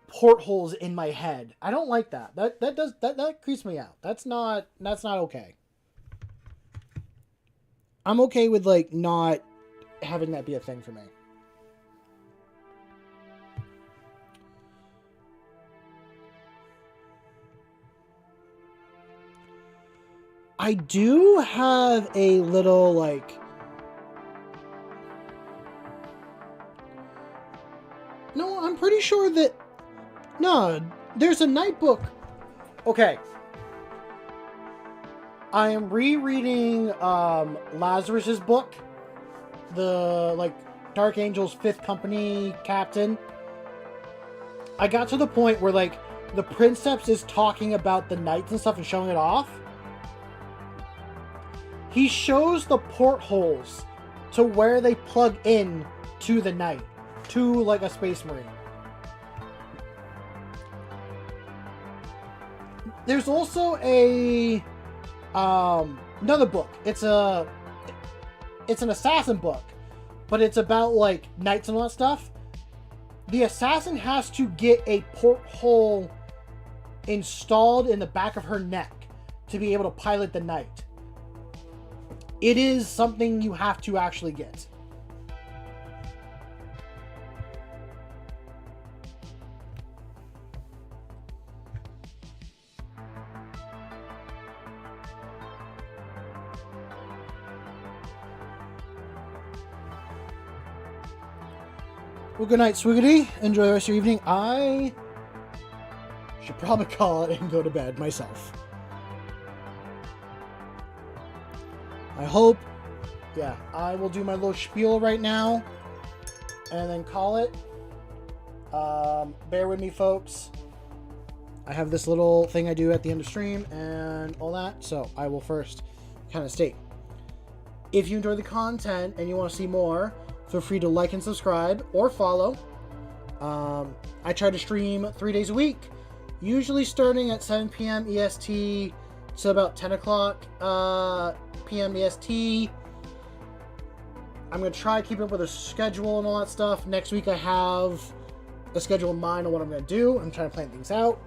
portholes in my head. I don't like that. That creeps me out. That's not okay. I'm okay with like not having that be a thing for me. I do have a little, like... No, I'm pretty sure that... No, there's a night book. Okay. I am rereading Lazarus's book. The, like, Dark Angel's 5th Company captain. I got to the point where, like, the Princeps is talking about the knights and stuff and showing it off. He shows the portholes to where they plug in to the knight, to like a Space Marine. There's also a another book. It's an assassin book, but it's about like knights and all that stuff. The assassin has to get a porthole installed in the back of her neck to be able to pilot the knight. It is something you have to actually get. Well, good night, Swiggity. Enjoy the rest of your evening. I should probably call it and go to bed myself. I hope, yeah, I will do my little spiel right now and then call it. Bear with me, folks. I have this little thing I do at the end of stream and all that. So I will first kind of state, if you enjoy the content and you want to see more, feel free to like and subscribe or follow. I try to stream 3 days a week, usually starting at 7 p.m. EST to about 10 o'clock p.m. EST. I'm going to try to keep up with a schedule and all that stuff. Next week I have a schedule in mind on what I'm going to do. I'm trying to plan things out.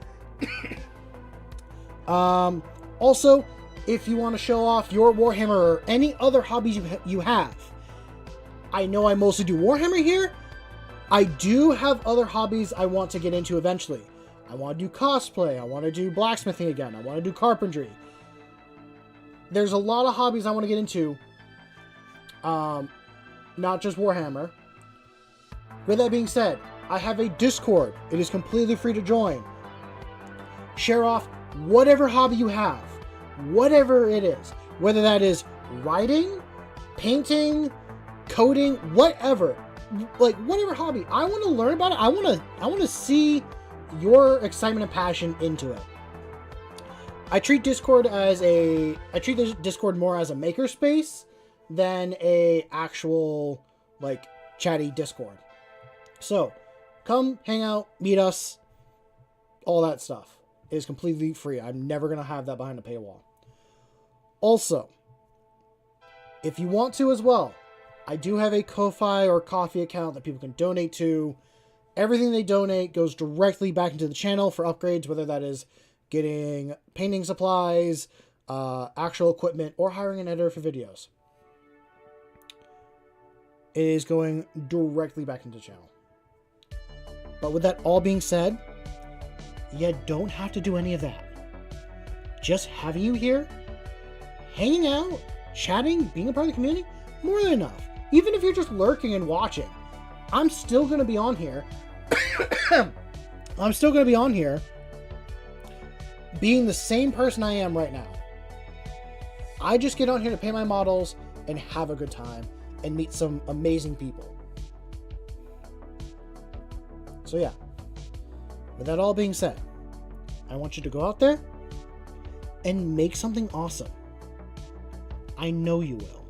Also, if you want to show off your Warhammer or any other hobbies you have, I know I mostly do Warhammer here. I do have other hobbies I want to get into eventually. I want to do cosplay. I want to do blacksmithing again. I want to do carpentry. There's a lot of hobbies I want to get into. Not just Warhammer. With that being said, I have a Discord. It is completely free to join. Share off whatever hobby you have. Whatever it is. Whether that is writing, painting, coding, whatever. Like, whatever hobby. I want to learn about it. I want to see your excitement and passion into it. I treat Discord more as a makerspace than a actual, like, chatty Discord. So, come hang out, meet us, all that stuff. It is completely free. I'm never going to have that behind a paywall. Also, if you want to as well, I do have a Ko-Fi or Coffee account that people can donate to. Everything they donate goes directly back into the channel for upgrades, whether that is getting painting supplies, actual equipment, or hiring an editor for videos. It is going directly back into the channel. But with that all being said, you don't have to do any of that. Just having you here, hanging out, chatting, being a part of the community, more than enough. Even if you're just lurking and watching, I'm still going to be on here. I'm still going to be on here being the same person I am right now. I just get on here to paint my models and have a good time and meet some amazing people. So yeah, with that all being said, I want you to go out there and make something awesome. I know you will.